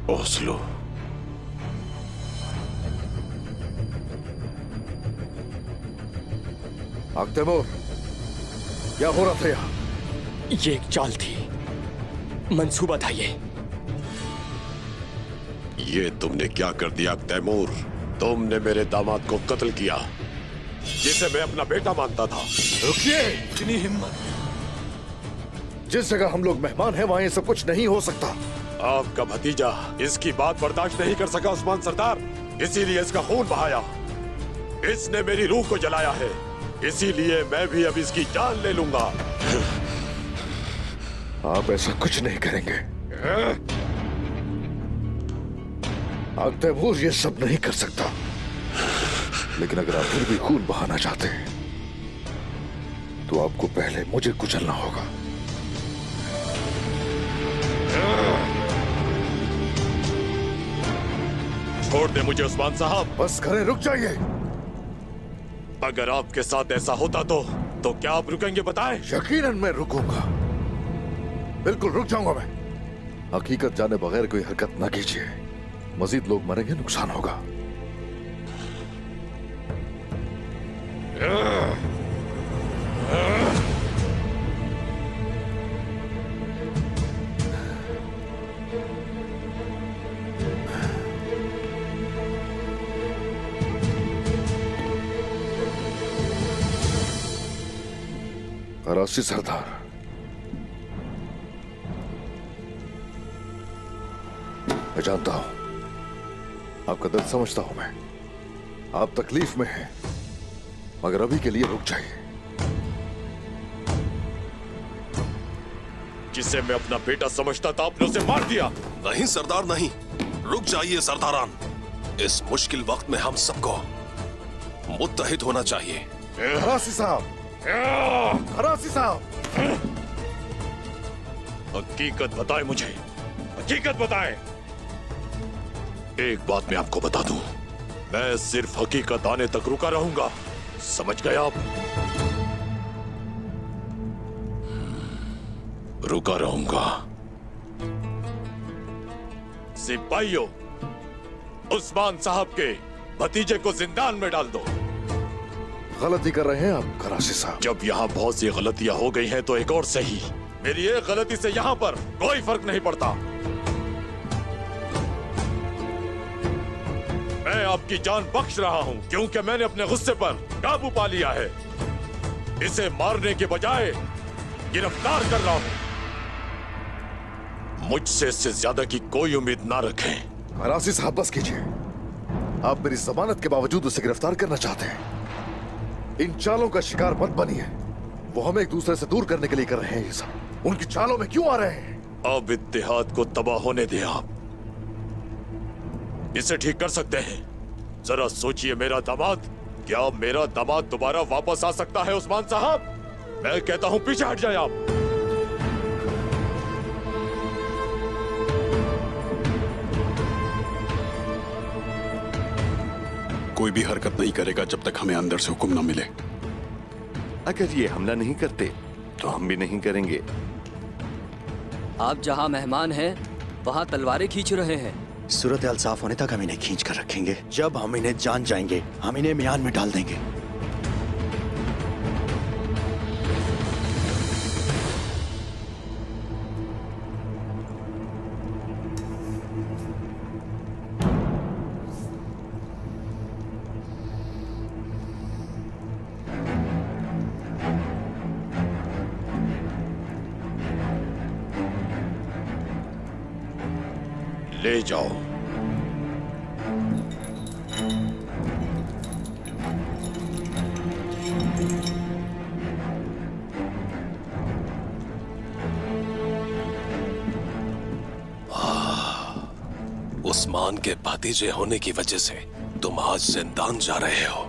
Oslo. आग तैमूर, क्या हो रहा था यहाँ? ये एक चाल थी, मंसूबा था ये तुमने क्या कर दिया तैमूर? तुमने मेरे दामाद को कत्ल किया, जिसे मैं अपना बेटा मानता था। रुकिए! इतनी हिम्मत! जिस जगह हम लोग मेहमान हैं वहां ये सब कुछ नहीं हो सकता। आपका भतीजा इसकी बात बर्दाश्त नहीं कर सका उस्मान सरदार, इसीलिए इसका खून बहाया। इसने मेरी रूह को जलाया है, इसीलिए मैं भी अब इसकी जान ले लूंगा। आप ऐसा कुछ नहीं करेंगे। आग तैमूर ये सब नहीं कर सकता, लेकिन अगर आप फिर भी खून बहाना चाहते हैं तो आपको पहले मुझे कुचलना होगा। छोड़ दे मुझे उस्मान साहब। बस करें, रुक जाइए। अगर आपके साथ ऐसा होता तो क्या आप रुकेंगे बताएं? यकीनन मैं रुकूंगा, बिल्कुल रुक जाऊंगा मैं। हकीकत जाने बगैर कोई हरकत ना कीजिए, मजीद लोग मरेंगे, नुकसान होगा। कराची सरदार, मैं जानता हूं, आपका दर्द समझता हूं मैं। आप तकलीफ में हैं, मगर अभी के लिए रुक जाइए। जिसे मैं अपना बेटा समझता था आपने उसे मार दिया। नहीं सरदार नहीं, रुक जाइए सरदारान। इस मुश्किल वक्त में हम सबको मुत्तहिद होना चाहिए। कराची साहब, कराची साहब, हकीकत बताए मुझे, हकीकत बताए। एक बात मैं आपको बता दूं, मैं सिर्फ हकीकत आने तक रुका रहूंगा, समझ गए आप? रुका रहूंगा। सिपाहियों, उस्मान साहब के भतीजे को जिंदान में डाल दो। गलती कर रहे हैं आप कराची साहब। जब यहाँ बहुत सी गलतियां हो गई हैं तो एक और सही। मेरी एक गलती से यहाँ पर कोई फर्क नहीं पड़ता। मैं आपकी जान बख्श रहा हूँ क्योंकि मैंने अपने गुस्से पर काबू पा लिया है। इसे मारने के बजाय गिरफ्तार कर रहा हूँ। मुझसे इससे ज्यादा की कोई उम्मीद ना रखें। कराची साहब बस कीजिए, आप मेरी जमानत के बावजूद उसे गिरफ्तार करना चाहते हैं। इन चालों का शिकार मत बनिए, वो हमें एक दूसरे से दूर करने के लिए कर रहे हैं ये सब। उनकी चालों में क्यों आ रहे हैं? अब इत्तेहाद को तबाह होने दें आप, इसे ठीक कर सकते हैं। जरा सोचिए मेरा दामाद, क्या मेरा दामाद दोबारा वापस आ सकता है उस्मान साहब? मैं कहता हूं पीछे हट जाए आप। कोई भी हरकत नहीं करेगा जब तक हमें अंदर से हुक्म न मिले। अगर ये हमला नहीं करते तो हम भी नहीं करेंगे। आप जहां मेहमान हैं वहां तलवारें खींच रहे हैं। सूरत हाल साफ होने तक हम इन्हें खींच कर रखेंगे। जब हम इन्हें जान जाएंगे हम इन्हें म्यान में डाल देंगे। ले जाओ। उस्मान के भतीजे होने की वजह से तुम आज जिंदान जा रहे हो।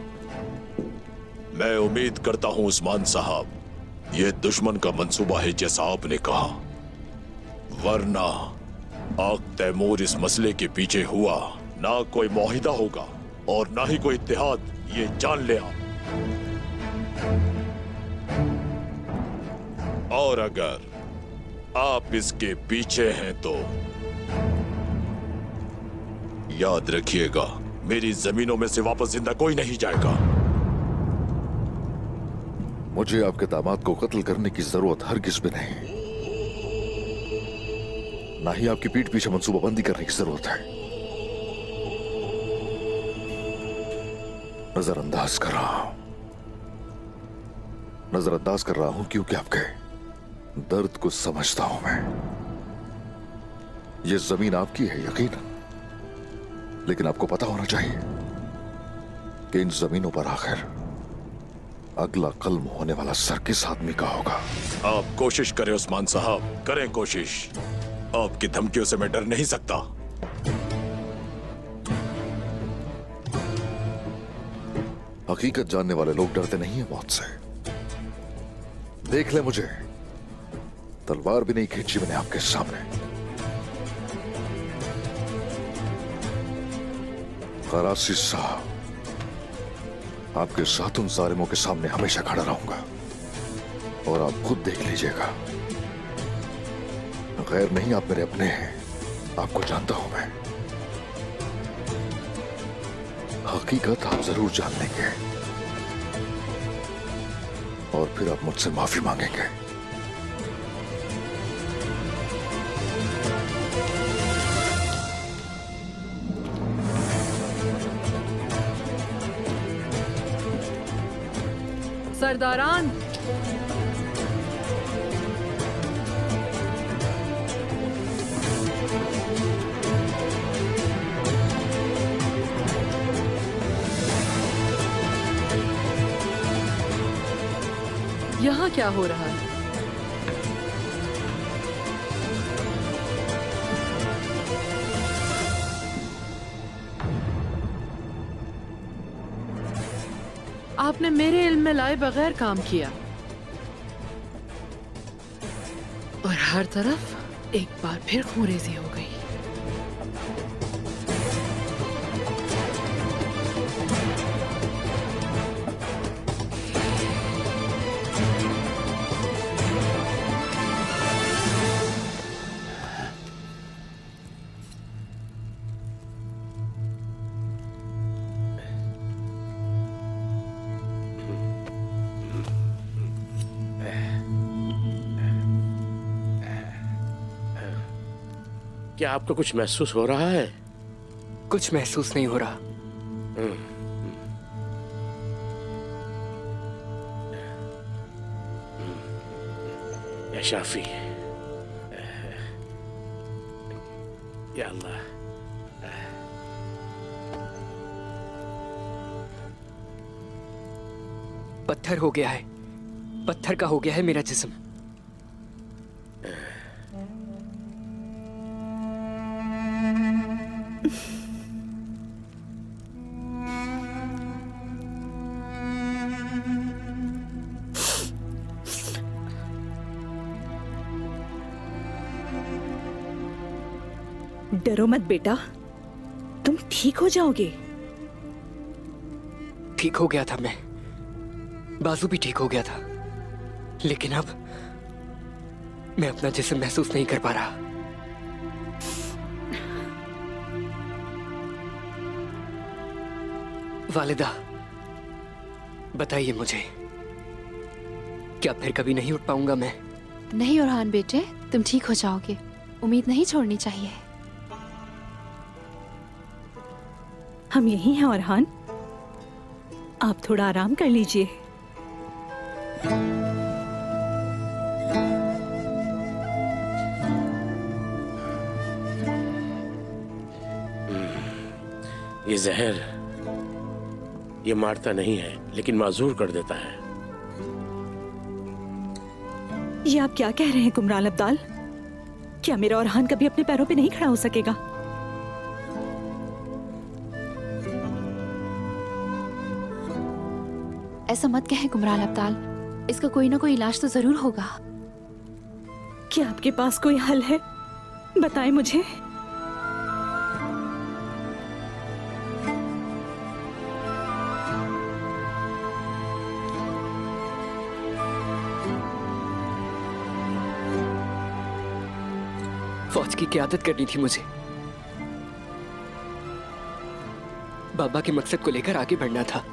मैं उम्मीद करता हूं उस्मान साहब, ये दुश्मन का मंसूबा है जैसा आपने कहा, वरना आग तैमूर इस मसले के पीछे हुआ ना कोई मुआहिदा होगा और ना ही कोई इत्तेहाद, ये जान ले आप। और अगर आप इसके पीछे हैं तो याद रखिएगा, मेरी जमीनों में से वापस जिंदा कोई नहीं जाएगा। मुझे आपके दामाद को कत्ल करने की जरूरत हरगिज भी नहीं, ना ही आपकी पीठ पीछे मंसूबाबंदी करने की जरूरत है। नजरअंदाज कर रहा हूं, नजरअंदाज कर रहा हूं क्योंकि आपके दर्द को समझता हूं मैं। ये जमीन आपकी है यकीनन, लेकिन आपको पता होना चाहिए कि इन जमीनों पर आखिर अगला कल्म होने वाला सर किस आदमी का होगा। आप कोशिश करें उस्मान साहब, करें कोशिश। आपकी धमकियों से मैं डर नहीं सकता। हकीकत जानने वाले लोग डरते नहीं है मौत से। देख ले मुझे, तलवार भी नहीं खींची मैंने आपके सामने। कराची साहब, आपके साथ उन जालिमों के सामने हमेशा खड़ा रहूंगा और आप खुद देख लीजिएगा। गैर नहीं, आप मेरे अपने हैं, आपको जानता हूं मैं। हकीकत आप जरूर जान लेंगे और फिर आप मुझसे माफी मांगेंगे। सरदारान, यहाँ क्या हो रहा है? आपने मेरे इल्म में लाए बगैर काम किया और हर तरफ एक बार फिर खूरेजी हो गई। क्या आपको कुछ महसूस हो रहा है? कुछ महसूस नहीं हो रहा। या शाफी, या अल्लाह, पत्थर हो गया है, पत्थर का हो गया है मेरा जिस्म। डरो मत बेटा, तुम ठीक हो जाओगे। ठीक हो गया था मैं, बाजू भी ठीक हो गया था, लेकिन अब मैं अपना जिस्म महसूस नहीं कर पा रहा। वालिदा, बताइए मुझे, क्या फिर कभी नहीं उठ पाऊंगा मैं? नहीं ओरहान बेटे, तुम ठीक हो जाओगे। उम्मीद नहीं छोड़नी चाहिए। हम यही हैं ओरहान, आप थोड़ा आराम कर लीजिए। ये जहर, ये मारता नहीं है लेकिन माजूर कर देता है। ये आप क्या कह रहे हैं कुमरान अब्दाल? क्या मेरा ओरहान कभी अपने पैरों पे नहीं खड़ा हो सकेगा? ऐसा मत कहें कुमरान अब्दाल, इसका कोई ना कोई इलाज तो जरूर होगा। क्या आपके पास कोई हल है? बताएं मुझे। फौज की क़यादत करनी थी मुझे, बाबा के मकसद को लेकर आगे बढ़ना था।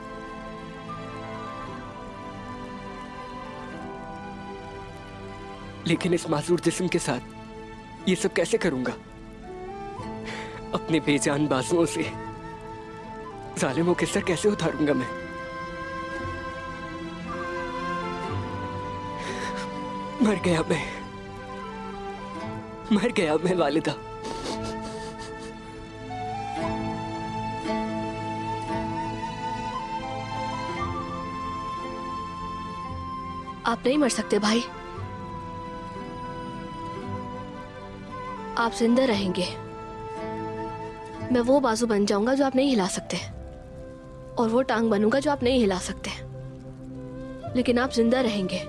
लेकिन इस मासूर जिस्म के साथ ये सब कैसे करूंगा? अपने बेजान बाजुओं से जालिमों के सर कैसे उतारूंगा मैं? मर गया मैं वालिदा। आप नहीं मर सकते भाई, आप जिंदा रहेंगे। मैं वो बाजू बन जाऊंगा जो आप नहीं हिला सकते, और वो टांग बनूंगा जो आप नहीं हिला सकते, लेकिन आप जिंदा रहेंगे।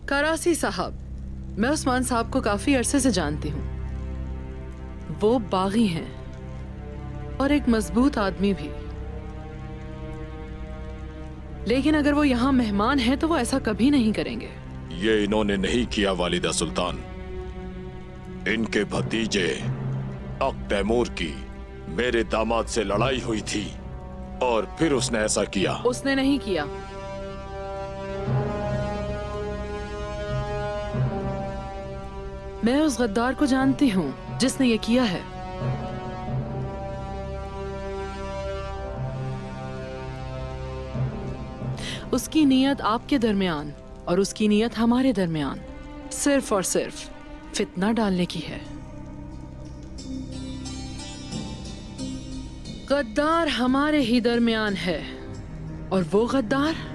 करासी साहब, मैं उस्मान साहब को काफी अरसे से जानती हूँ। वो बागी हैं और एक मजबूत आदमी भी, लेकिन अगर वो यहाँ मेहमान हैं तो वो ऐसा कभी नहीं करेंगे। ये इन्होंने नहीं किया वालिदा सुल्तान। इनके भतीजे अक तैमूर की मेरे दामाद से लड़ाई हुई थी और फिर उसने ऐसा किया। उसने नहीं किया। मैं उस गद्दार को जानती हूँ जिसने ये किया है। उसकी नीयत आपके दरमियान और उसकी नीयत हमारे दरमियान सिर्फ और सिर्फ फितना डालने की है। गद्दार हमारे ही दरमियान है, और वो गद्दार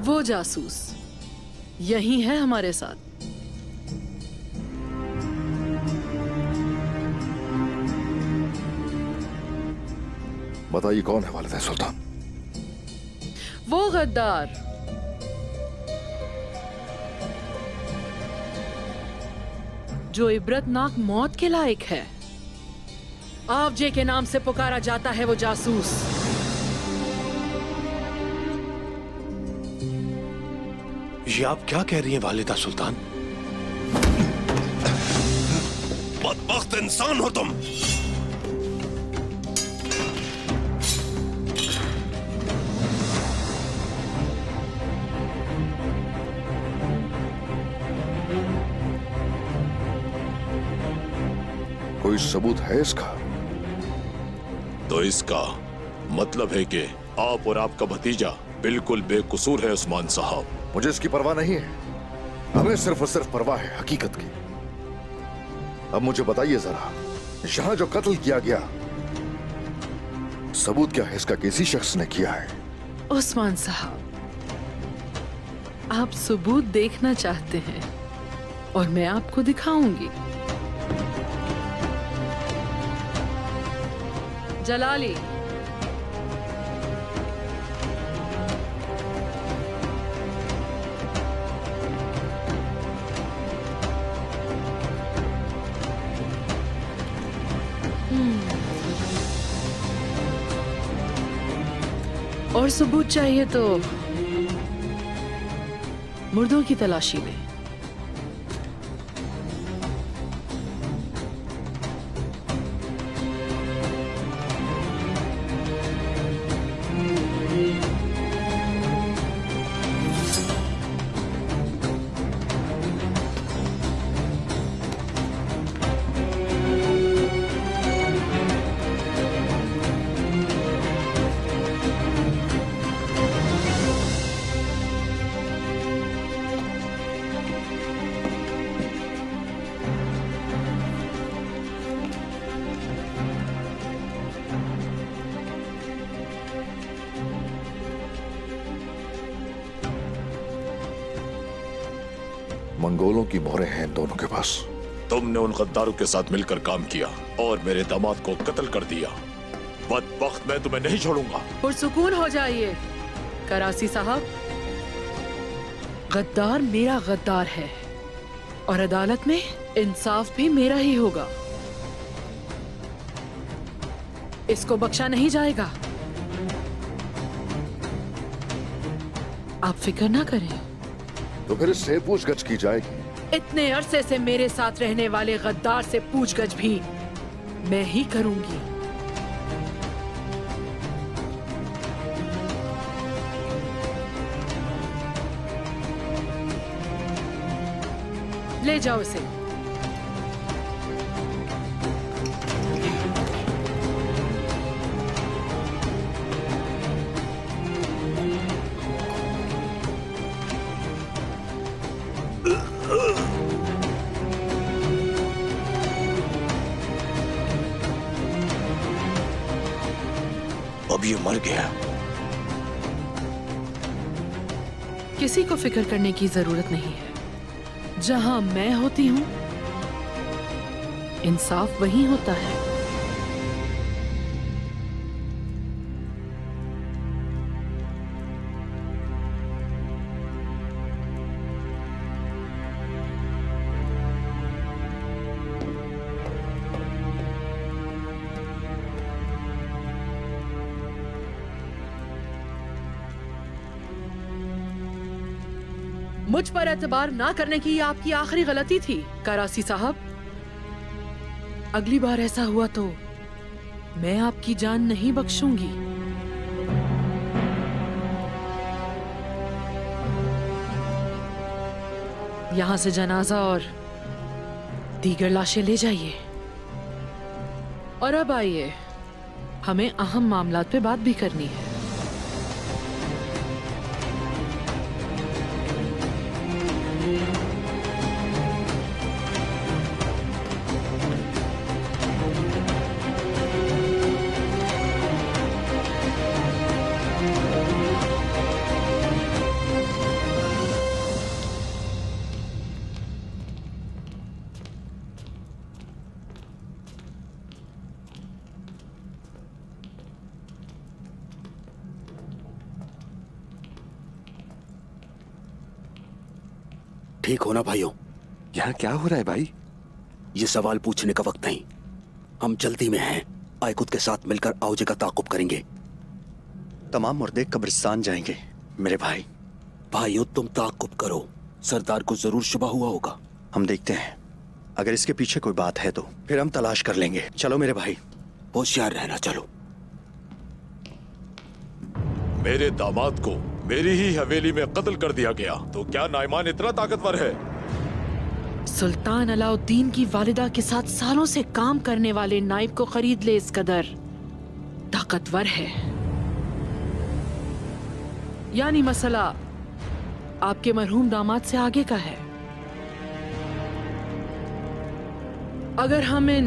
वो जासूस यही है हमारे साथ। बताइए कौन है वालिदा सुल्तान? वो गद्दार जो इबरतनाक मौत के लायक है। आवजे के नाम से पुकारा जाता है वो जासूस। ये आप क्या कह रही हैं वालिदा सुल्तान? बदबख्त इंसान हो तुम। कोई सबूत है इसका? तो इसका मतलब है कि आप और आपका भतीजा बिल्कुल बेकसूर है उस्मान साहब। मुझे इसकी परवाह नहीं है, हमें सिर्फ और सिर्फ परवाह है हकीकत की। अब मुझे बताइए जरा, यहां जो कत्ल किया गया, सबूत क्या है इसका? किसी शख्स ने किया है? उस्मान साहब, आप सबूत देखना चाहते हैं और मैं आपको दिखाऊंगी। जलाली, और सबूत चाहिए तो मुर्दों की तलाशी में। मंगोलों की मोहरें हैं इन दोनों के पास। तुमने उन गद्दारों के साथ मिलकर काम किया और मेरे दामाद को कत्ल कर दिया। बदबख्त, मैं तुम्हें नहीं छोड़ूंगा। पुरसुकून हो जाइए करासी साहब। गद्दार मेरा गद्दार है और अदालत में इंसाफ भी मेरा ही होगा। इसको बख्शा नहीं जाएगा। आप फिक्र ना करें। तो फिर इससे पूछगछ की जाएगी। इतने अरसे से मेरे साथ रहने वाले गद्दार से पूछगछ भी मैं ही करूंगी। ले जाओ इसे। अब ये मर गया। किसी को फिक्र करने की जरूरत नहीं है। जहां मैं होती हूं, इंसाफ वहीं होता है। मुझ पर एतबार ना करने की ये आपकी आखिरी गलती थी करासी साहब। अगली बार ऐसा हुआ तो मैं आपकी जान नहीं बख्शूंगी। यहां से जनाजा और दीगर लाशें ले जाइए। और अब आइए, हमें अहम मामलात पे बात भी करनी है। ठीक हो ना भाइयों? यहाँ क्या हो रहा है भाई? ये सवाल पूछने का वक्त नहीं। हम जल्दी में हैं। आयकुत के साथ मिलकर आओजे का ताकुब करेंगे। तमाम मुर्दे कब्रिस्तान जाएंगे। मेरे भाई, भाइयों तुम ताकुब करो। सरदार को जरूर शुबा हुआ होगा। हम देखते हैं। अगर इसके पीछे कोई बात है तो फिर हम तलाश कर लेंगे। चलो मेरे भाई, होशियार रहना। चलो। मेरे दामाद को मेरी ही हवेली में कत्ल कर दिया गया तो क्या नाइमान इतना ताकतवर है? सुल्तान अलाउद्दीन की वालिदा के साथ सालों से काम करने वाले नाइब को खरीद ले इस कदर ताकतवर है। यानी मसला आपके मरहूम दामाद से आगे का है। अगर हम इन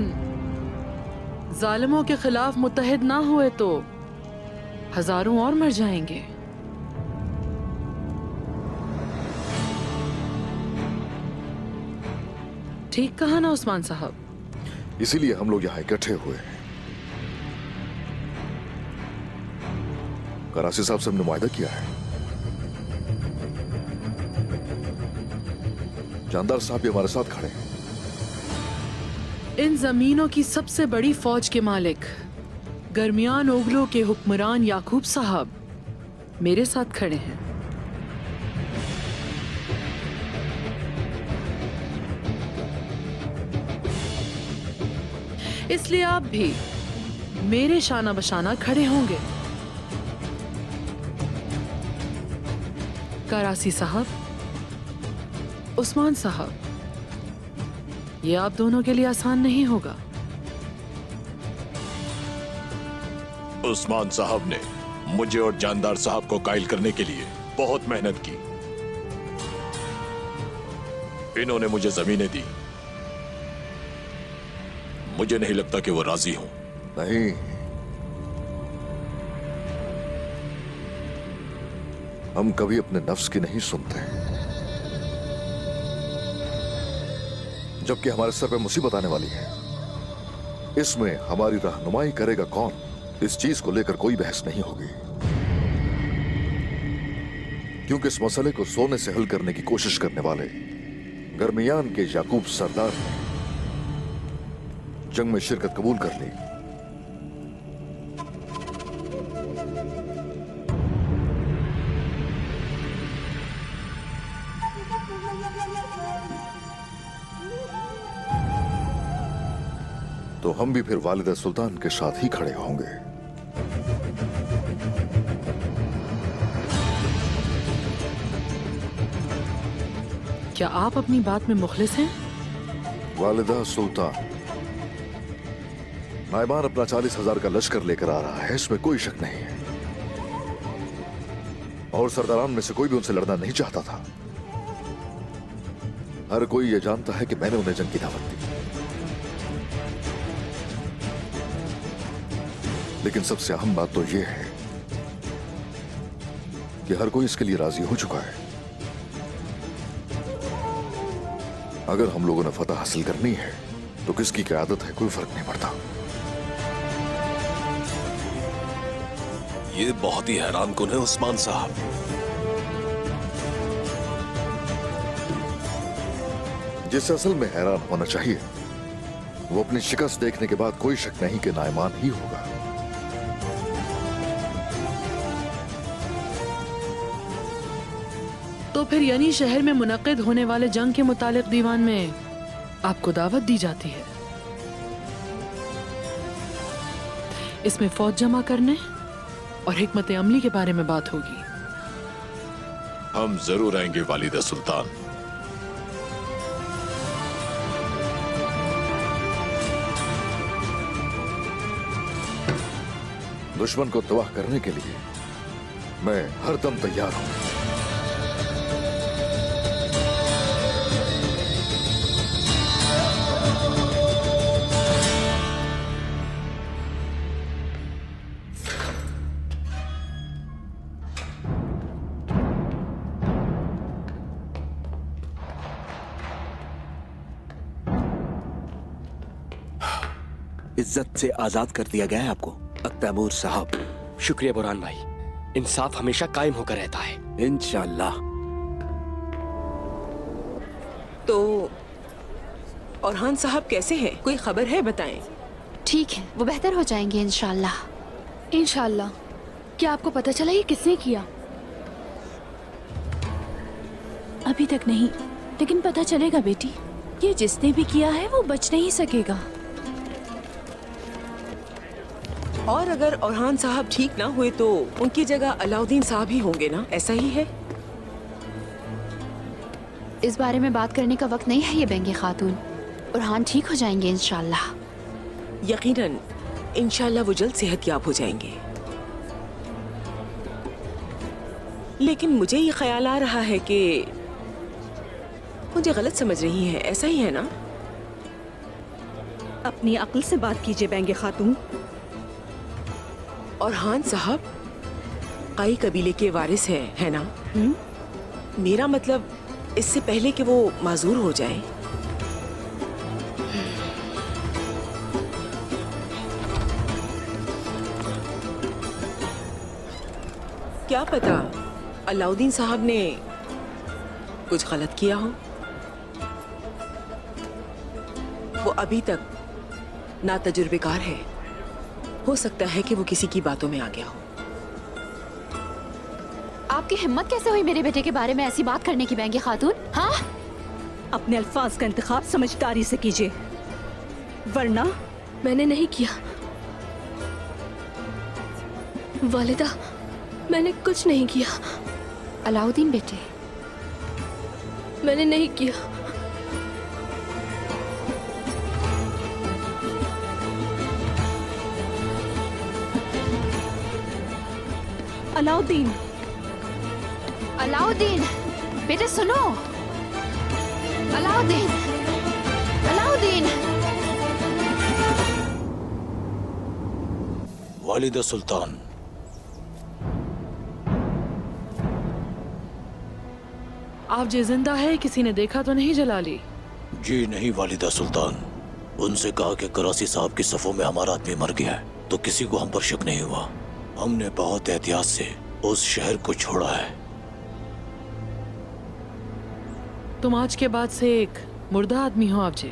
जालिमों के खिलाफ मुत्तहिद ना हुए तो हजारों और मर जाएंगे। ठीक कहा ना उस्मान साहब? इसीलिए हम लोग यहाँ इकट्ठे हुए हैं। कराची साहब से हमने मुआहदा किया है। जानदार साहब भी हमारे साथ खड़े हैं। इन जमीनों की सबसे बड़ी फौज के मालिक गर्मियान ओगलों के हुक्मरान याकूब साहब मेरे साथ खड़े हैं। इसलिए आप भी मेरे शाना बशाना खड़े होंगे। करासी साहब, उस्मान साहब, ये आप दोनों के लिए आसान नहीं होगा। उस्मान साहब ने मुझे और जानदार साहब को कायल करने के लिए बहुत मेहनत की। इन्होंने मुझे जमीनें दी। मुझे नहीं लगता कि वो राजी हों। नहीं, हम कभी अपने नफ्स की नहीं सुनते। जबकि हमारे सर पे मुसीबत आने वाली है, इसमें हमारी रहनुमाई करेगा कौन? इस चीज को लेकर कोई बहस नहीं होगी, क्योंकि इस मसले को सोने से हल करने की कोशिश करने वाले गर्मियान के याकूब सरदार ने जंग में शिरकत कबूल कर ली। तो हम भी फिर वालिदा सुल्तान के साथ ही खड़े होंगे। क्या आप अपनी बात में मुखलिस हैं? वालिदा सुल्तान, नायमान अपना 40,000 का लश्कर लेकर आ रहा है, इसमें कोई शक नहीं है। और सरदारान में से कोई भी उनसे लड़ना नहीं चाहता था। हर कोई यह जानता है कि मैंने उन्हें जंग की दावत दी, लेकिन सबसे अहम बात तो यह है कि हर कोई इसके लिए राजी हो चुका है। अगर हम लोगों ने फतह हासिल करनी है तो किसकी क़यादत है कोई फर्क नहीं पड़ता। ये बहुत ही हैरान कुन है उस्मान साहब। जिसे असल में हैरान होना चाहिए वो अपनी शिकस्त देखने के बाद कोई शक नहीं कि नायमान ही होगा। तो फिर यानी शहर में मुनक्किद होने वाले जंग के मुतालिक दीवान में आपको दावत दी जाती है। इसमें फौज जमा करने और हिकमत अमली के बारे में बात होगी। हम जरूर आएंगे वालिदा सुल्तान। दुश्मन को तबाह करने के लिए मैं हरदम तैयार हूं। इज्जत से आजाद कर दिया गया है आपको तैमूर साहब। शुक्रिया बुरहान भाई, इंसाफ हमेशा कायम होकर रहता है। इंशाल्लाह। तो औरहान साहब कैसे हैं? कोई खबर है? बताएं। ठीक है, वो बेहतर हो जाएंगे इंशाल्लाह। इंशाल्लाह। क्या आपको पता चला ये किसने किया? अभी तक नहीं, लेकिन पता चलेगा बेटी। ये जिसने भी किया है वो बच नहीं सकेगा। और अगर औरहान साहब ठीक ना हुए तो उनकी जगह अलाउद्दीन साहब ही होंगे ना, ऐसा ही है? इस बारे में बात करने का वक्त नहीं है ये बेंगे खातून। बुरहान ठीक हो जाएंगे इंशाल्लाह। यकीनन इंशाल्लाह वो जल्द सेहतयाब हो जाएंगे। लेकिन मुझे ये ख्याल आ रहा है कि मुझे गलत समझ रही हैं, ऐसा ही है ना? अपनी अक्ल से बात कीजिए बेंगे खातून। और हान साहब काई कबीले के वारिस है ना? मेरा मतलब इससे पहले कि वो माजूर हो जाए। क्या पता अलाउद्दीन साहब ने कुछ गलत किया हो। वो अभी तक नातजुर्बेकार है, हो सकता है कि वो किसी की बातों में आ गया हो। आपकी हिम्मत कैसे हुई मेरे बेटे के बारे में ऐसी बात करने की बेंगे खातून? हाँ, अपने अल्फाज का इंतखाब समझदारी से कीजिए, वरना। मैंने नहीं किया वालिदा, मैंने कुछ नहीं किया। अलाउद्दीन बेटे, मैंने नहीं किया। अलाउद्दीन, अलाउद्दीन बेटे सुनो। अलाउद्दीन, अलाउद्दीन। वालिदा सुल्तान, आप जे जिंदा है, किसी ने देखा तो नहीं जलाली? जी नहीं वालिदा सुल्तान, उनसे कहा कि करासी साहब की सफों में हमारा आदमी मर गया है। तो किसी को हम पर शक नहीं हुआ। हमने बहुत एहतियात से उस शहर को छोड़ा है। तुम आज के बाद से एक मुर्दा आदमी हो आपजे,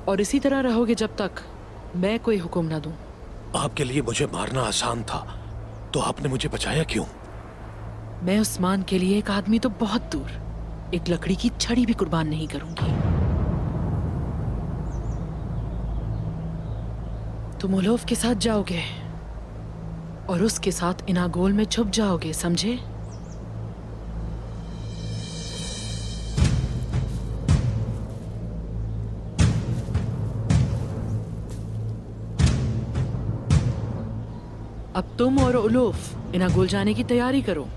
और इसी तरह रहोगे जब तक मैं कोई हुक्म ना दूं। आपके लिए मुझे मारना आसान था, तो आपने मुझे बचाया क्यों? मैं उस्मान के लिए एक आदमी तो बहुत दूर, एक लकड़ी की छड़ी भी कुर्बान नहीं करूंगी। तुम ओलोफ के साथ जाओगे और उसके साथ इनागोल में छुप जाओगे, समझे? अब तुम और ओलोफ इनागोल जाने की तैयारी करो।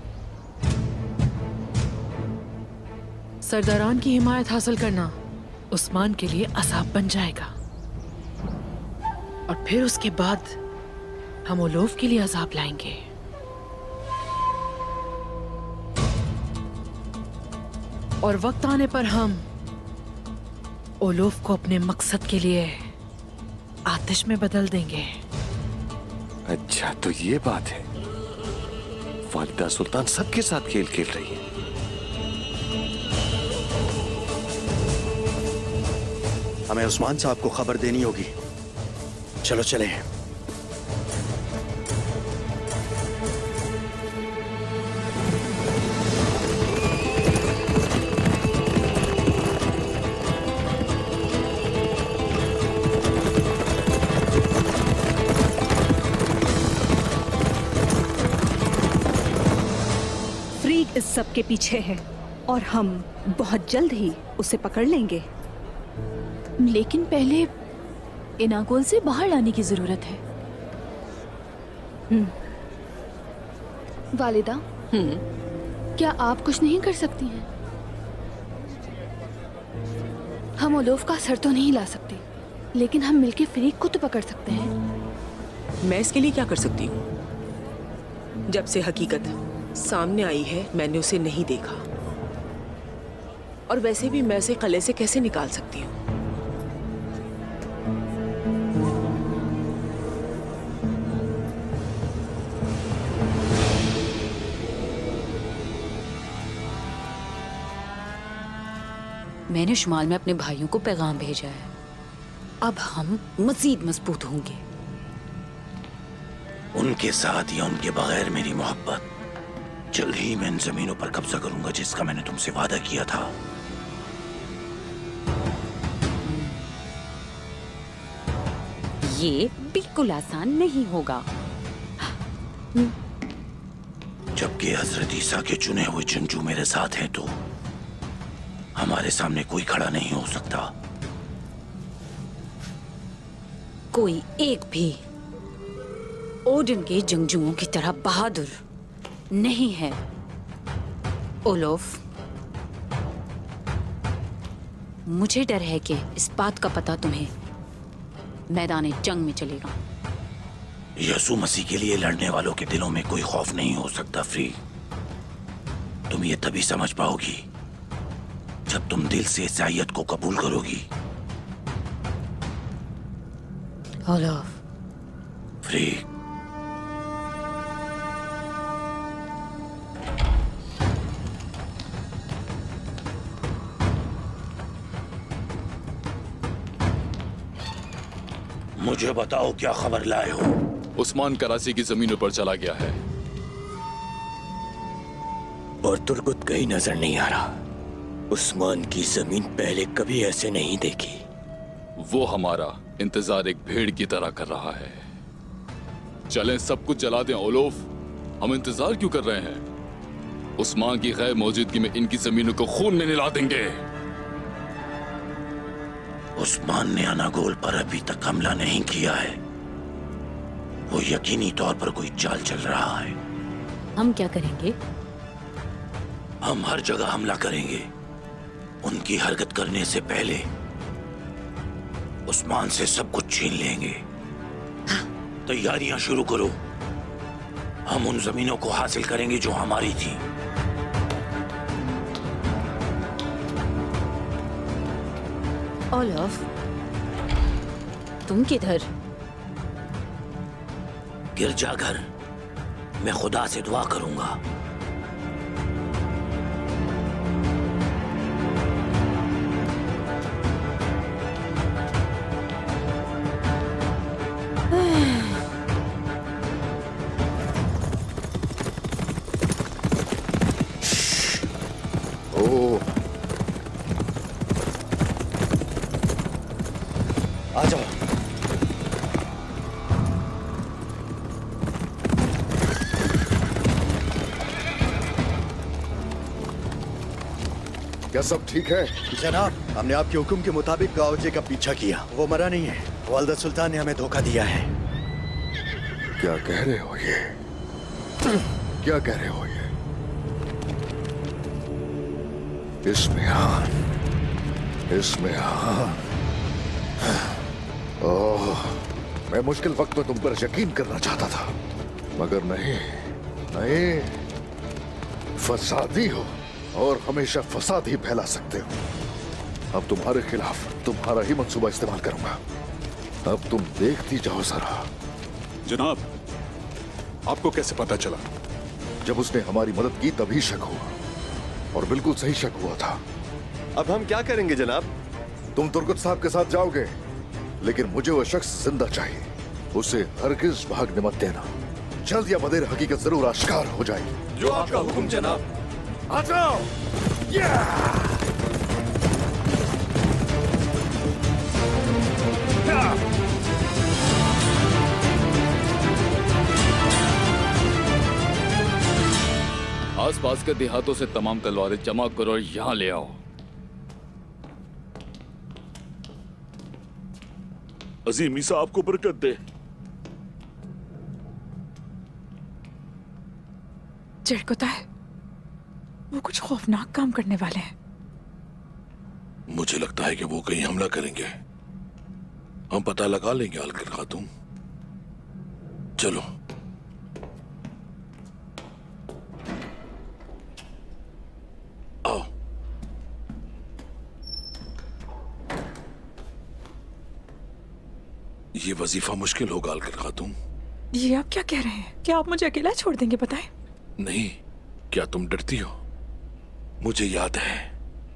सरदारान की हिमायत हासिल करना उस्मान के लिए असाब बन जाएगा, और फिर उसके बाद हम ओलोफ के लिए अजाब लाएंगे। और वक्त आने पर हम ओलोफ को अपने मकसद के लिए आतिश में बदल देंगे। अच्छा, तो ये बात है। वालिदा सुल्तान सबके साथ खेल खेल रही है। हमें उस्मान साहब को खबर देनी होगी। चलो चले। फ्रीग इस सब के पीछे है और हम बहुत जल्द ही उसे पकड़ लेंगे। लेकिन पहले इनागोल से बाहर लाने की जरूरत है। वालिदा, क्या आप कुछ नहीं कर सकती हैं? हम ओलोफ का सर तो नहीं ला सकते, लेकिन हम मिलके फ्रीक को तो पकड़ सकते हैं। मैं इसके लिए क्या कर सकती हूँ? जब से हकीकत सामने आई है मैंने उसे नहीं देखा, और वैसे भी मैं उसे किले से कैसे निकाल सकती हूँ? मैंने शुमाल में अपने भाइयों को पैगाम भेजा है। अब हम मजीद मजबूत होंगे। उनके साथ या उनके बगैर मेरी मोहब्बत, जल्द ही मैं इन जमीनों पर कब्जा करूंगा जिसका मैंने तुमसे वादा किया था। ये बिल्कुल आसान नहीं होगा। जबकि हजरत ईसा के चुने हुए चुनचू मेरे साथ हैं, तो हमारे सामने कोई खड़ा नहीं हो सकता। कोई एक भी ओडिन के जंगजुओं की तरह बहादुर नहीं है। ओलोफ, मुझे डर है कि इस बात का पता तुम्हें मैदान जंग में चलेगा। यीशु मसीह के लिए लड़ने वालों के दिलों में कोई खौफ नहीं हो सकता फ्री। तुम ये तभी समझ पाओगी जब तुम दिल से ईसाईयत को कबूल करोगी। ओलोफ, फ्री, मुझे बताओ क्या खबर लाए हो? उस्मान कराची की जमीनों पर चला गया है, और तुर्गुत कहीं नजर नहीं आ रहा। उस्मान की जमीन पहले कभी ऐसे नहीं देखी। वो हमारा इंतजार एक भेड़ की तरह कर रहा है। चलें सब कुछ जला दें ओलोफ, हम इंतजार क्यों कर रहे हैं? उस्मान की गैर मौजूदगी में इनकी जमीनों को खून में नहला देंगे। उस्मान ने अनागोल पर अभी तक हमला नहीं किया है। वो यकीनी तौर पर कोई चाल चल रहा है। हम क्या करेंगे? हम हर जगह हमला करेंगे। उनकी हरकत करने से पहले उस्मान से सब कुछ छीन लेंगे। तैयारियां शुरू करो। हम उन जमीनों को हासिल करेंगे जो हमारी थी। ओलोफ, तुम किधर? गिरजाघर मैं खुदा से दुआ करूंगा। आ जाओ। क्या सब ठीक है? जनाब, हमने आपके हुक्म के मुताबिक गाओजे का पीछा किया। वो मरा नहीं है। वालदा सुल्तान ने हमें धोखा दिया है। क्या कह रहे हो ये? क्या कह रहे हो ये? इसमें ओह, मैं मुश्किल वक्त में तुम पर यकीन करना चाहता था, मगर नहीं। फसादी हो और हमेशा फसाद ही फैला सकते हो। अब तुम्हारे खिलाफ तुम्हारा ही मंसूबा इस्तेमाल करूंगा। अब तुम देखती जाओ जरा। जनाब, आपको कैसे पता चला? जब उसने हमारी मदद की तभी शक हुआ, और बिल्कुल सही शक हुआ था। अब हम क्या करेंगे जनाब? तुम तुर्गत साहब के साथ जाओगे, लेकिन मुझे वो शख्स जिंदा चाहिए। उसे हरगिज भागने मत देना। जल्द या बदेर हकीकत जरूर आश्कार हो जाएगी। जो आपका हुक्म जनाब। आ जाओ। आसपास के देहातों से तमाम तलवारें जमा करो और यहाँ ले आओ। अजीम ईसा आपको बरकत दे। जरकुताय, वो कुछ खौफनाक काम करने वाले हैं। मुझे लगता है कि वो कहीं हमला करेंगे। हम पता लगा लेंगे अलकर खातून। चलो। आओ। ये वजीफा मुश्किल होगा अलकर खातून। ये आप क्या कह रहे हैं? क्या आप मुझे अकेला छोड़ देंगे? बताएं। नहीं, क्या तुम डरती हो? मुझे याद है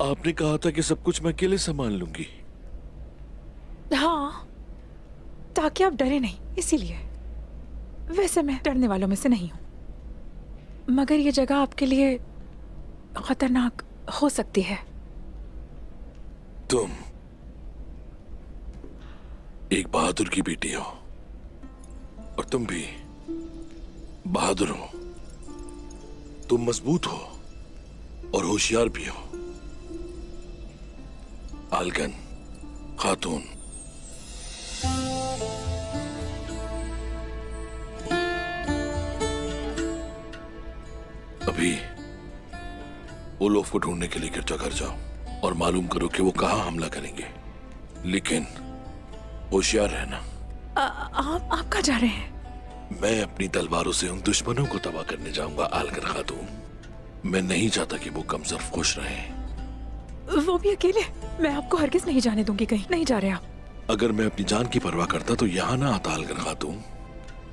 आपने कहा था कि सब कुछ मैं अकेले संभाल लूंगी। हाँ, ताकि आप डरे नहीं, इसीलिए। वैसे मैं डरने वालों में से नहीं हूं, मगर ये जगह आपके लिए खतरनाक हो सकती है। तुम एक बहादुर की बेटी हो, और तुम भी बहादुर हो। तुम मजबूत हो और होशियार भी हो। आलगन खातून, अभी ओलोफ को ढूंढने के लिए गिरजाघर जाओ और मालूम करो कि वो कहां हमला करेंगे, लेकिन होशियार रहना। आप कहाँ जा रहे हैं? मैं अपनी तलवारों से उन दुश्मनों को तबाह करने जाऊंगा आलकर खातून। मैं नहीं चाहता कि वो कमजोर खुश रहें। वो भी अकेले? मैं आपको हरगिज नहीं जाने दूंगी। कहीं नहीं जा रहे आप। अगर मैं अपनी जान की परवाह करता तो यहां ना आता आलकर खातून,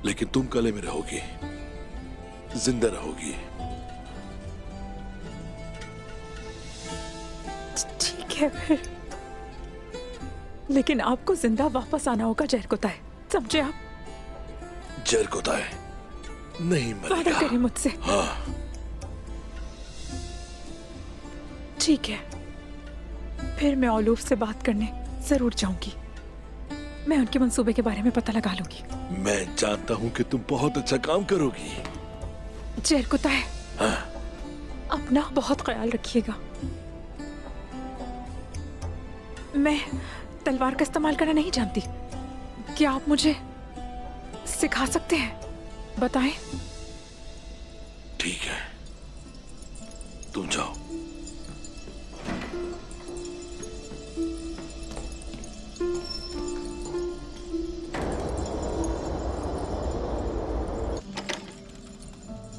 लेकिन तुम कले में रहोगी, जिंदा रहोगी। ठीक है फिर, लेकिन आपको जिंदा वापस आना होगा जरकुताय, समझे आप? जरकुताय नहीं वादा मरेगा। करें मुझसे। हाँ। ठीक है, फिर मैं ओलूफ से बात करने जरूर जाऊंगी। मैं उनके मंसूबे के बारे में पता लगा लूंगी। मैं जानता हूं कि तुम बहुत अच्छा काम करोगी। जरकुताय, हाँ। अपना बहुत ख्याल रखिएगा। मैं तलवार का इस्तेमाल करना नहीं जानती। क्या आप मुझे सिखा सकते हैं? बताएं। ठीक है, तुम जाओ।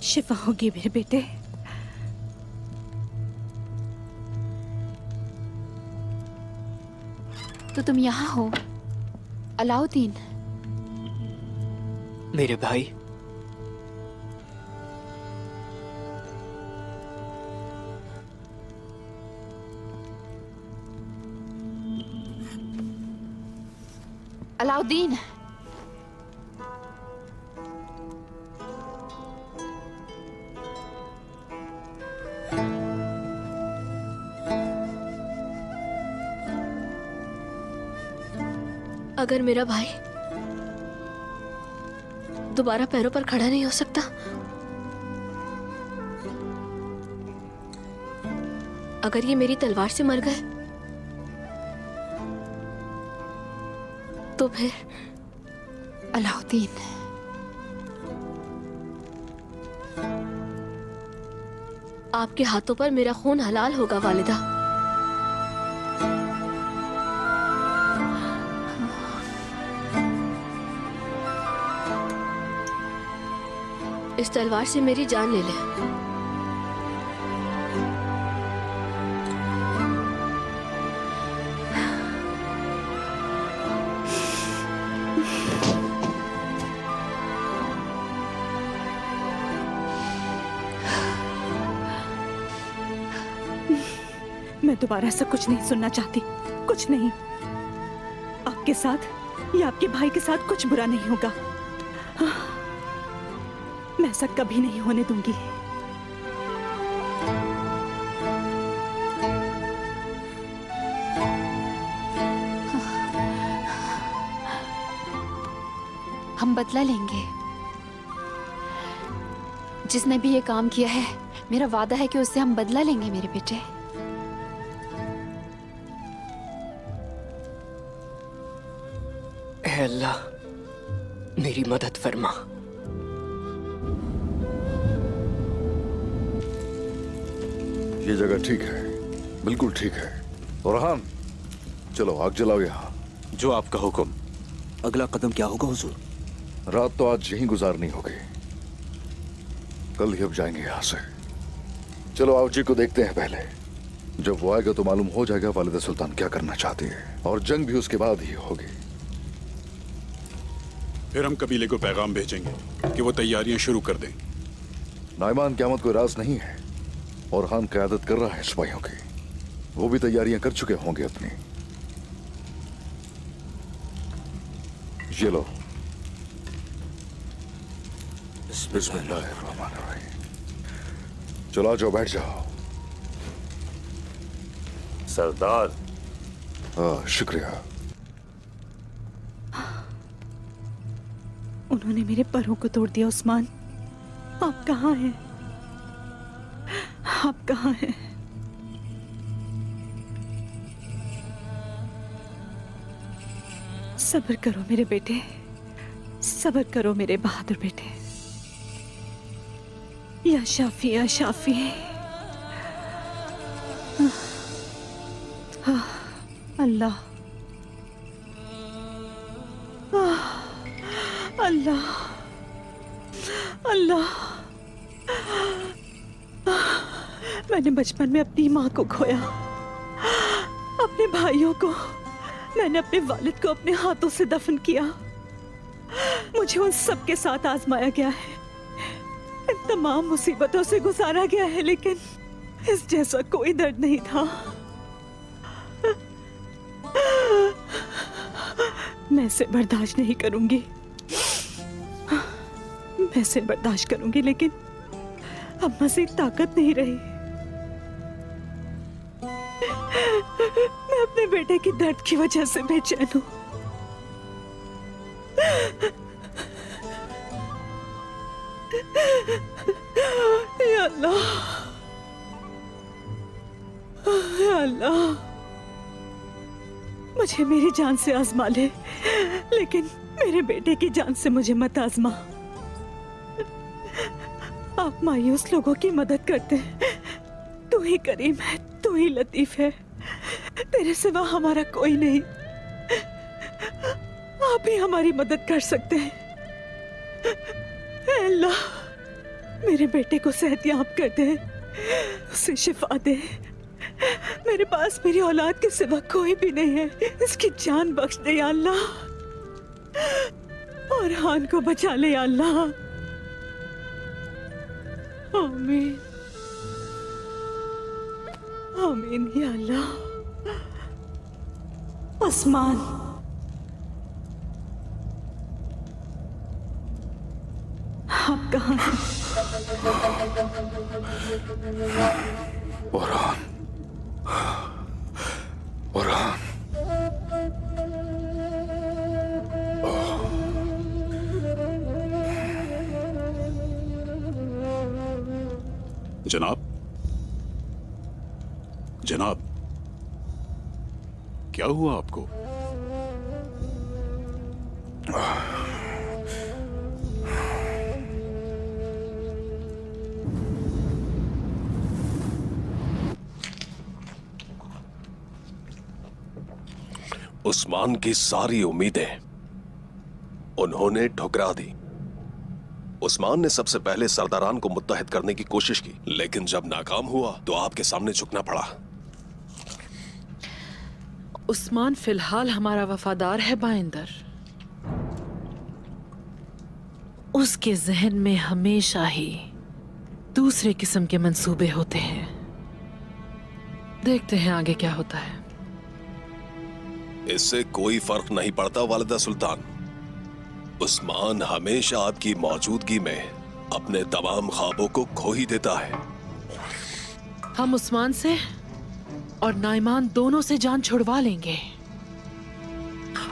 शिफा होगी मेरे बेटे। तो तुम यहाँ हो, अलाउद्दीन? मेरे भाई अलाउद्दीन, अगर मेरा भाई दोबारा पैरों पर खड़ा नहीं हो सकता, अगर ये मेरी तलवार से मर गए, तो फिर अलाउद्दीन, आपके हाथों पर मेरा खून हलाल होगा वालिदा। इस तलवार से मेरी जान ले ले। मैं दोबारा ऐसा कुछ नहीं सुनना चाहती, कुछ नहीं। आपके साथ या आपके भाई के साथ कुछ बुरा नहीं होगा। मैं ऐसा कभी नहीं होने दूंगी। हम बदला लेंगे। जिसने भी ये काम किया है, मेरा वादा है कि उससे हम बदला लेंगे मेरे बेटे। ऐ अल्लाह, मेरी मदद फरमा। ये जगह ठीक है, बिल्कुल ठीक है। और हाँ, चलो आग जलाओ यहाँ। जो आपका हुक्म। अगला कदम क्या होगा हुजूर? रात तो आज यहीं गुजारनी होगी, कल ही अब जाएंगे यहाँ से। चलो आओ जी को देखते हैं पहले। जब वो आएगा तो मालूम हो जाएगा वालिदा सुल्तान क्या करना चाहती है, और जंग भी उसके बाद ही होगी। फिर हम कबीले को पैगाम भेजेंगे कि वो तैयारियां शुरू कर दें। नाइमान क़यामत कोई राज नहीं है, और खान क़यादत कर रहा है सिपाहियों की। वो भी तैयारियां कर चुके होंगे अपनी। ये लो। बिस्मिल्लाहिर्रहमानिर्रहीम। चलो आ जाओ, बैठ जाओ। सरदार। हाँ, शुक्रिया। उन्होंने मेरे पैरों को तोड़ दिया। उस्मान, आप कहाँ हैं? आप कहाँ हैं? सब्र करो मेरे बेटे, सब्र करो मेरे बहादुर बेटे। या शाफी, या शाफी। अल्लाह, अल्लाह, अल्लाह। मैंने बचपन में अपनी माँ को खोया, अपने भाइयों को। मैंने अपने वालिद को अपने हाथों से दफन किया। मुझे उन सब के साथ आजमाया गया है, इन तमाम मुसीबतों से गुजारा गया है, लेकिन इस जैसा कोई दर्द नहीं था। मैं इसे बर्दाश्त नहीं करूंगी, मैं इसे बर्दाश्त करूंगी, लेकिन अब मज़ीद ताकत नहीं रही। मैं अपने बेटे की दर्द की वजह से बेचैन हूं। या अल्लाह, या अल्लाह, मुझे मेरी जान से आजमा ले, लेकिन मेरे बेटे की जान से मुझे मत आजमा। आप मायूस लोगों की मदद करते हैं। तू ही करीम है, तू ही लतीफ है, तेरे सिवा हमारा कोई नहीं। आप ही हमारी मदद कर सकते हैं। ऐ अल्लाह, मेरे बेटे को सेहतयाब कर दे, उसे शिफा दे। मेरे पास मेरी औलाद के सिवा कोई भी नहीं है, इसकी जान बख्श दे या अल्लाह, और हान को बचा ले या अल्लाह। आमीन, आमीन या अल्लाह। उस्मान, कहाँ है? बुरहान, बुरहान, जनाब, जनाब, क्या हुआ आपको? उस्मान की सारी उम्मीदें उन्होंने ठुकरा दी। उस्मान ने सबसे पहले सरदारान को मुत्तहिद करने की कोशिश की, लेकिन जब नाकाम हुआ तो आपके सामने झुकना पड़ा। उस्मान फिलहाल हमारा वफादार है बाइंदर। उसके जहन में हमेशा ही दूसरे किस्म के मंसूबे होते हैं। देखते हैं आगे क्या होता है। इससे कोई फर्क नहीं पड़ता वालिदा सुल्तान। उस्मान हमेशा आपकी मौजूदगी में अपने तमाम ख्वाबों को खो ही देता है। हम उस्मान से और नाइमान दोनों से जान छुड़वा लेंगे,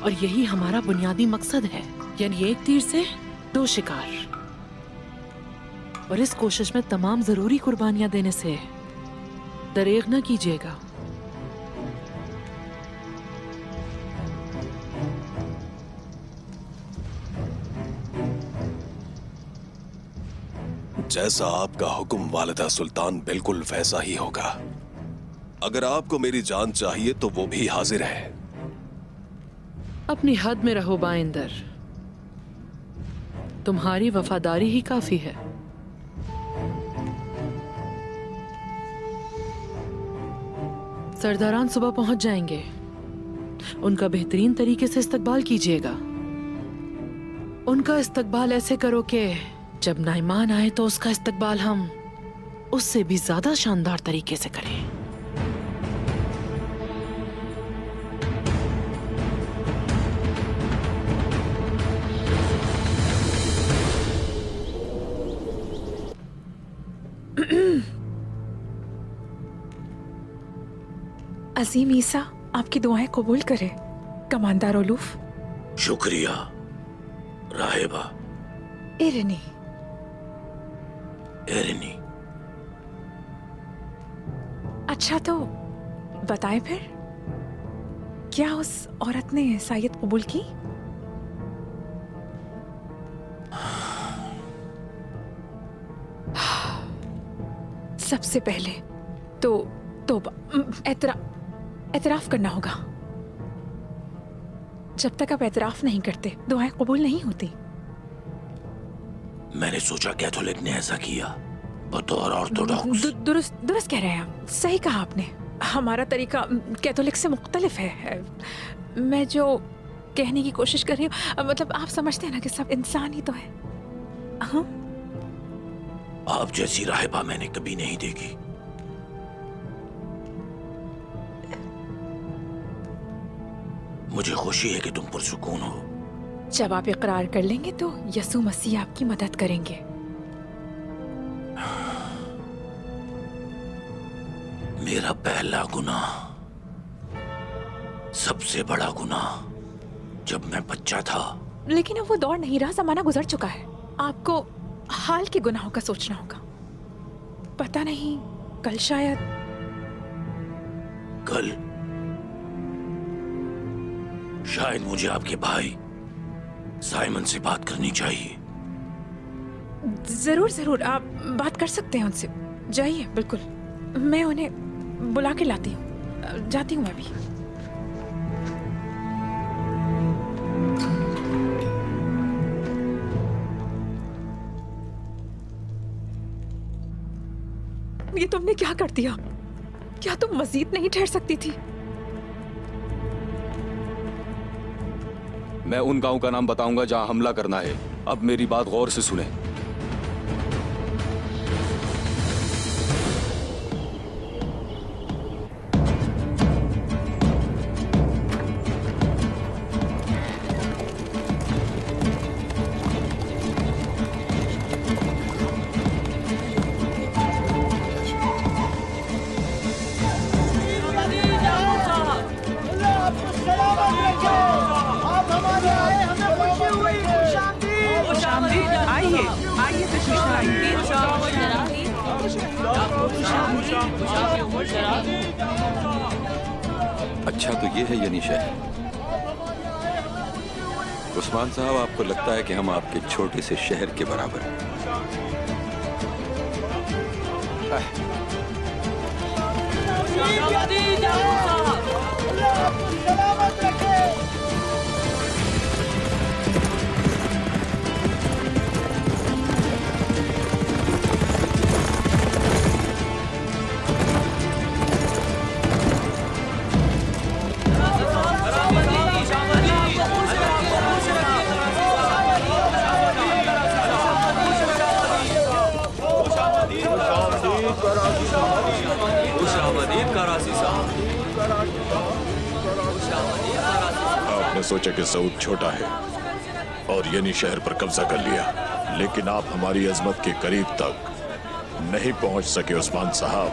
और यही हमारा बुनियादी मकसद है, यानी एक तीर से दो शिकार। और इस कोशिश में तमाम जरूरी कुर्बानियां देने से दरेग न कीजिएगा। जैसा आपका हुक्म वालिदा सुल्तान, बिल्कुल वैसा ही होगा। अगर आपको मेरी जान चाहिए तो वो भी हाजिर है। अपनी हद में रहो बाइंदर, तुम्हारी वफादारी ही काफी है। सरदारान सुबह पहुंच जाएंगे, उनका बेहतरीन तरीके से इस्तकबाल कीजिएगा। उनका इस्तकबाल ऐसे करो कि जब नाइमान आए तो उसका इस्तकबाल हम उससे भी ज्यादा शानदार तरीके से करें। अजीम ईसा आपकी दुआएं कबूल करे कमांडर ओलूफ। शुक्रिया राहिबा एरनी। एरनी। अच्छा तो बताए फिर, क्या उस औरत ने ईसाईयत कबूल की? सबसे पहले तो एतराफ करना होगा। जब तक आप एतराफ नहीं करते दुआएं कबूल नहीं होती। मैंने सोचा कैथोलिक ने ऐसा किया बतौर ऑर्थोडॉक्स। दुरुस्त कह रहे हैं आप, सही कहा आपने। हमारा तरीका कैथोलिक से मुख्तलिफ है। मैं जो कहने की कोशिश कर रही हूँ, मतलब आप समझते हैं ना कि सब इंसान ही तो है। हाँ, आप जैसी राहिबा मैंने कभी नहीं देखी। मुझे खुशी है कि तुम पुरसुकून हो। जब आप इकरार कर लेंगे तो यसू मसीह आपकी मदद करेंगे। मेरा पहला गुनाह, सबसे बड़ा गुनाह, जब मैं बच्चा था। लेकिन अब वो दौर नहीं रहा, जमाना गुजर चुका है। आपको हाल के गुनाहों का सोचना होगा। पता नहीं कल शायद। कल शायद मुझे आपके भाई साइमन से बात करनी चाहिए। जरूर जरूर, आप बात कर सकते हैं उनसे। जाइए, बिल्कुल। मैं उन्हें बुला के लाती हूँ। जाती हूँ मैं भी। ये तुमने क्या कर दिया? क्या तुम मजीद नहीं ठहर सकती थी? मैं उन गांव का नाम बताऊंगा जहां हमला करना है। अब मेरी बात गौर से सुने। आइए आइए तशरीफ लाइए। अच्छा तो ये है यानी शहर। उस्मान साहब, आपको लगता है कि हम आपके छोटे से शहर के बराबर हैं? आपने सोचा कि सऊद छोटा है और यानी शहर पर कब्जा कर लिया, लेकिन आप हमारी अजमत के करीब तक नहीं पहुंच सके उस्मान साहब।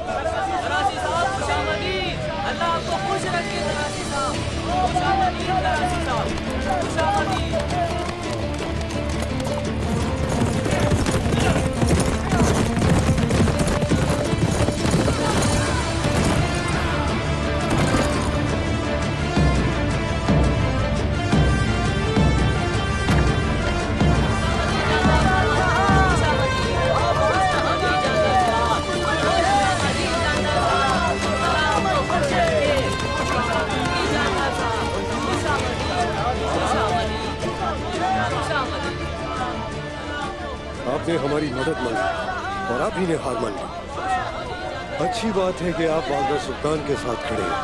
आपने हमारी मदद मांगी और आप ही ने हार मान ली। अच्छी बात है कि आप वालदा सुल्तान के साथ खड़े हैं।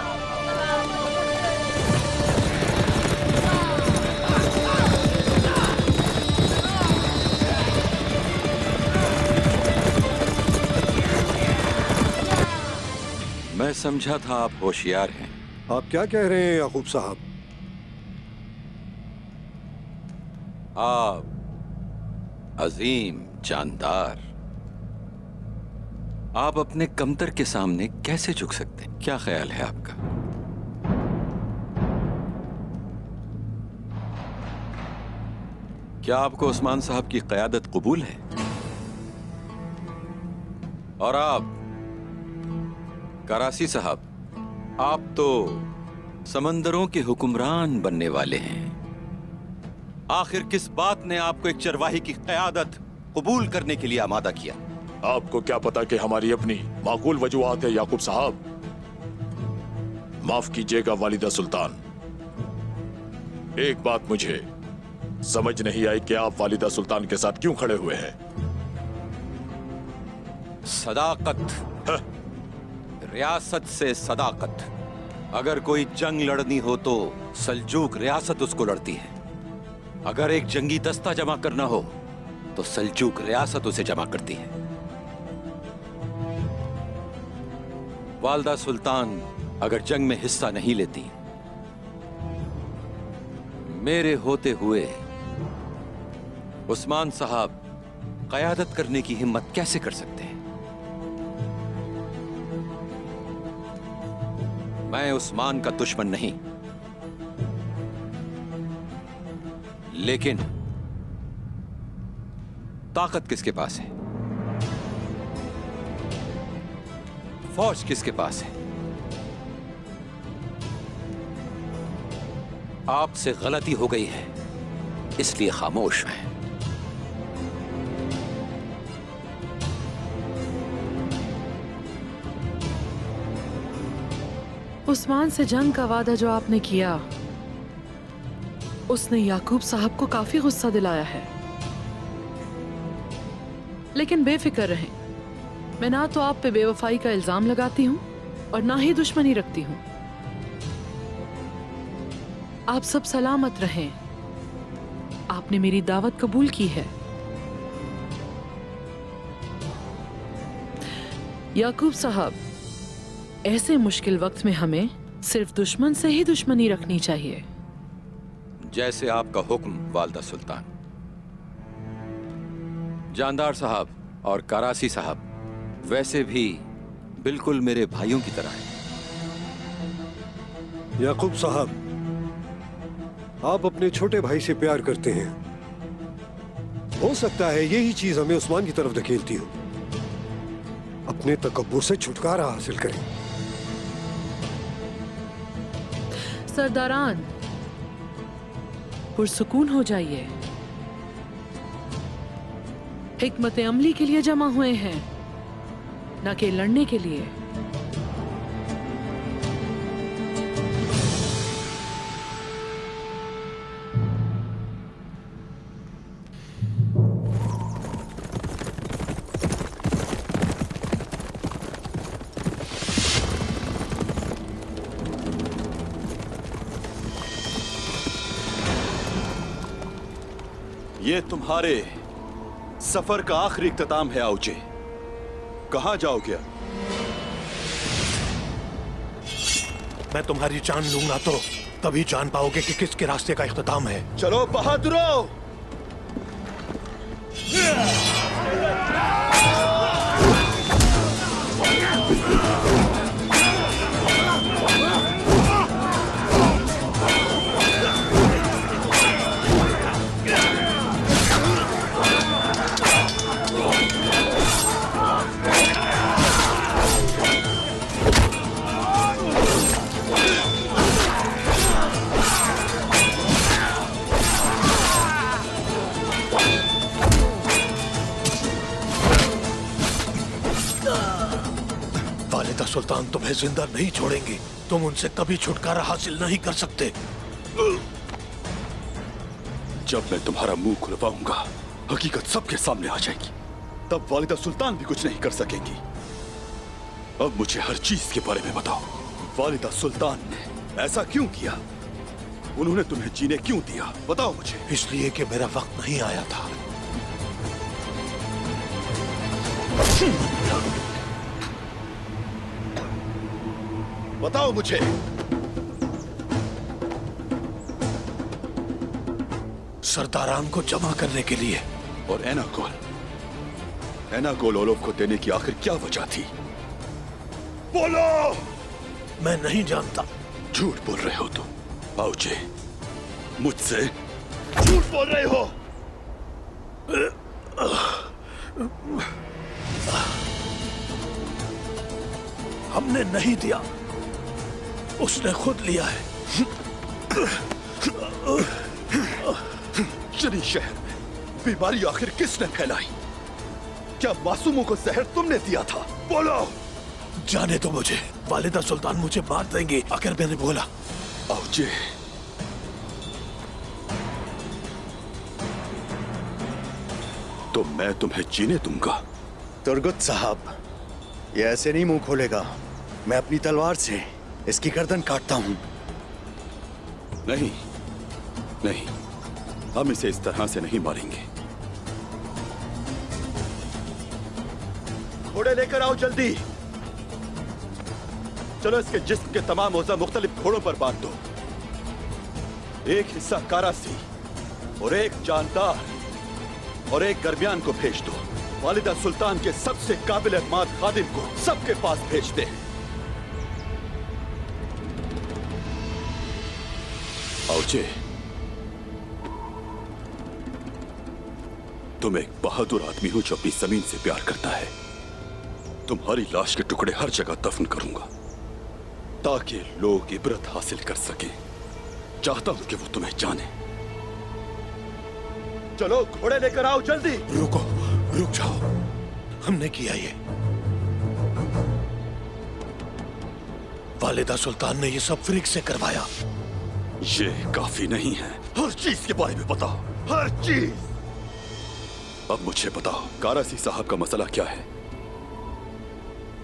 मैं समझा था आप होशियार हैं। आप क्या कह रहे हैं याकूब साहब? आप अजीम जानदार, आप अपने कमतर के सामने कैसे झुक सकते हैं? क्या ख्याल है आपका? क्या आपको उस्मान साहब की क़यादत कबूल है? और आप करासी साहब, आप तो समंदरों के हुक्मरान बनने वाले हैं। आखिर किस बात ने आपको एक चरवाही की क़यादत कबूल करने के लिए आमादा किया? आपको क्या पता कि हमारी अपनी माकूल वजूहात है याकूब साहब। माफ कीजिएगा वालिदा सुल्तान, एक बात मुझे समझ नहीं आई कि आप वालिदा सुल्तान के साथ क्यों खड़े हुए हैं। सदाकत, रियासत से सदाकत। अगर कोई जंग लड़नी हो तो सल्जूक रियासत उसको लड़ती है। अगर एक जंगी दस्ता जमा करना हो तो सल्जूक रियासत उसे जमा करती है। वालदा सुल्तान अगर जंग में हिस्सा नहीं लेती, मेरे होते हुए उस्मान साहब क़यादत करने की हिम्मत कैसे कर सकते हैं? मैं उस्मान का दुश्मन नहीं, लेकिन ताकत किसके पास है? फौज किसके पास है? आपसे गलती हो गई है, इसलिए खामोश हैं। उस्मान से जंग का वादा जो आपने किया, उसने याकूब साहब को काफी गुस्सा दिलाया है। लेकिन बेफिक्र रहें, मैं ना तो आप पे बेवफाई का इल्जाम लगाती हूँ और ना ही दुश्मनी रखती हूँ। आप सब सलामत रहें। आपने मेरी दावत कबूल की है। याकूब साहब, ऐसे मुश्किल वक्त में हमें सिर्फ दुश्मन से ही दुश्मनी रखनी चाहिए। जैसे आपका हुक्म वालदा सुल्तान। जानदार साहब और करासी साहब वैसे भी बिल्कुल मेरे भाइयों की तरह हैं। याकूब साहब, आप अपने छोटे भाई से प्यार करते हैं। हो सकता है यही चीज हमें उस्मान की तरफ धकेलती हो। अपने तकब्बुर से छुटकारा हासिल करें। सरदारान, पुरसुकून हो जाइए। हिकमत अमली के लिए जमा हुए हैं, न कि लड़ने के लिए। ये तुम्हारे सफर का आखिरी इख्तिताम है औचे। कहां जाओगे? मैं तुम्हारी जान लूंगा तो तभी जान पाओगे कि किसके रास्ते का इख्तिताम है। चलो बहादुरों! वालिदा सुल्तान तुम्हें जिंदा नहीं छोड़ेंगे। तुम उनसे कभी छुटकारा हासिल नहीं कर सकते। जब मैं तुम्हारा मुंह खुलवाऊंगा, हकीकत सबके सामने आ जाएगी। तब वालिदा सुल्तान भी कुछ नहीं कर सकेंगी। अब मुझे हर चीज के बारे में बताओ। वालिदा सुल्तान ने ऐसा क्यों किया? उन्होंने तुम्हें जीने क्यों दिया? बताओ मुझे। इसलिए कि मेरा वक्त नहीं आया था। बताओ मुझे। सरदारान को जमा करने के लिए। और एनाकोल ओलोफ को देने की आखिर क्या वजह थी? बोलो! मैं नहीं जानता। झूठ बोल रहे हो तुम औचे। मुझसे झूठ बोल रहे हो। हमने नहीं दिया, उसने खुद लिया है। चली शहर में बीमारी आखिर किसने फैलाई? क्या मासूमों को जहर तुमने दिया था? बोलो! जाने दो मुझे। वालिदा सुल्तान मुझे मार देंगे अगर मैंने बोला। औचे, तो मैं तुम्हें जीने दूंगा। तुर्गुत साहब, ये ऐसे नहीं मुंह खोलेगा। मैं अपनी तलवार से इसकी गर्दन काटता हूं। नहीं नहीं, हम इसे इस तरह से नहीं मारेंगे। घोड़े लेकर आओ जल्दी। चलो इसके जिस्म के तमाम औज़ा मुख्तलिफ घोड़ों पर बांध दो। एक हिस्सा कारासी और एक जानदार और एक गर्मियान को भेज दो। वालिदा सुल्तान के सबसे काबिल एतमाद खादिम को सबके पास भेज दे। औचे, तुम एक बहादुर आदमी हो जो अपनी जमीन से प्यार करता है। तुम्हारी लाश के टुकड़े हर जगह दफन करूंगा ताकि लोग इबरत हासिल कर सकें। चाहता हूं कि वो तुम्हें जाने। चलो घोड़े लेकर आओ जल्दी। रुक जाओ, हमने किया ये। वालिदा सुल्तान ने ये सब फ्रिक से करवाया। ये काफी नहीं है। हर चीज के बारे में बताओ, हर चीज। अब मुझे बताओ, कारासी साहब का मसला क्या है?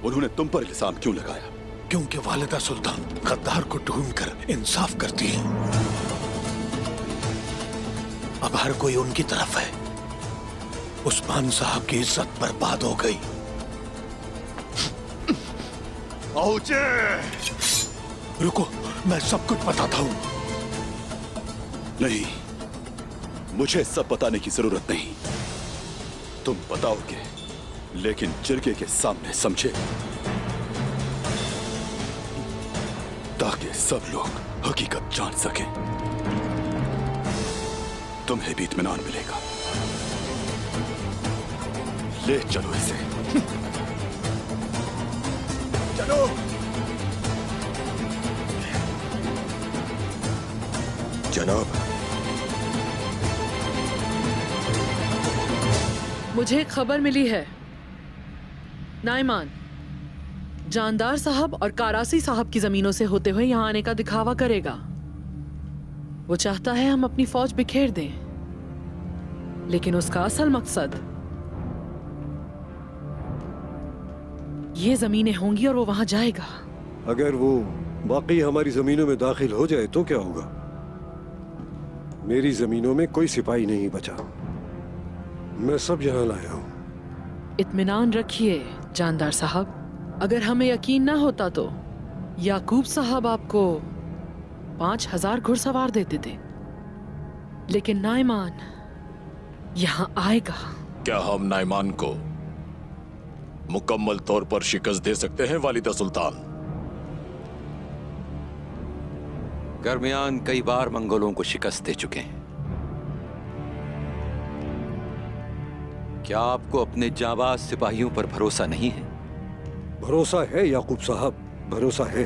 उन्होंने तुम पर इल्जाम क्यों लगाया? क्योंकि वालिदा सुल्तान गद्दार को ढूंढकर इंसाफ करती है। अब हर कोई उनकी तरफ है। उस्मान साहब की इज्जत बर्बाद हो गई। औचे! रुको, मैं सब कुछ बताता हूं। नहीं, मुझे सब बताने की जरूरत नहीं। तुम बताओगे, लेकिन जिरगे के सामने समझे, ताकि सब लोग हकीकत जान सकें। तुम्हें भी इत्मीनान मिलेगा। ले चलो इसे। चलो। जनाब, मुझे एक खबर मिली है। नाइमान जानदार साहब और कारासी साहब की जमीनों से होते हुए यहाँ आने का दिखावा करेगा। वो चाहता है हम अपनी फौज बिखेर दें, लेकिन उसका असल मकसद ये जमीनें होंगी और वो वहां जाएगा। अगर वो बाकी हमारी जमीनों में दाखिल हो जाए तो क्या होगा? मेरी जमीनों में कोई सिपाही नहीं बचा। मैं सब यहाँ लाया हूँ। इत्मीनान रखिए जानदार साहब। अगर हमें यकीन ना होता तो याकूब साहब आपको 5000 घुड़सवार देते थे, लेकिन नाइमान यहाँ आएगा। क्या हम नाइमान को मुकम्मल तौर पर शिकस्त दे सकते हैं वालिदा सुल्तान? गर्मियान कई बार मंगोलों को शिकस्त दे चुके हैं। क्या आपको अपने जाबाज सिपाहियों पर भरोसा नहीं है? भरोसा है याकूब साहब, भरोसा है,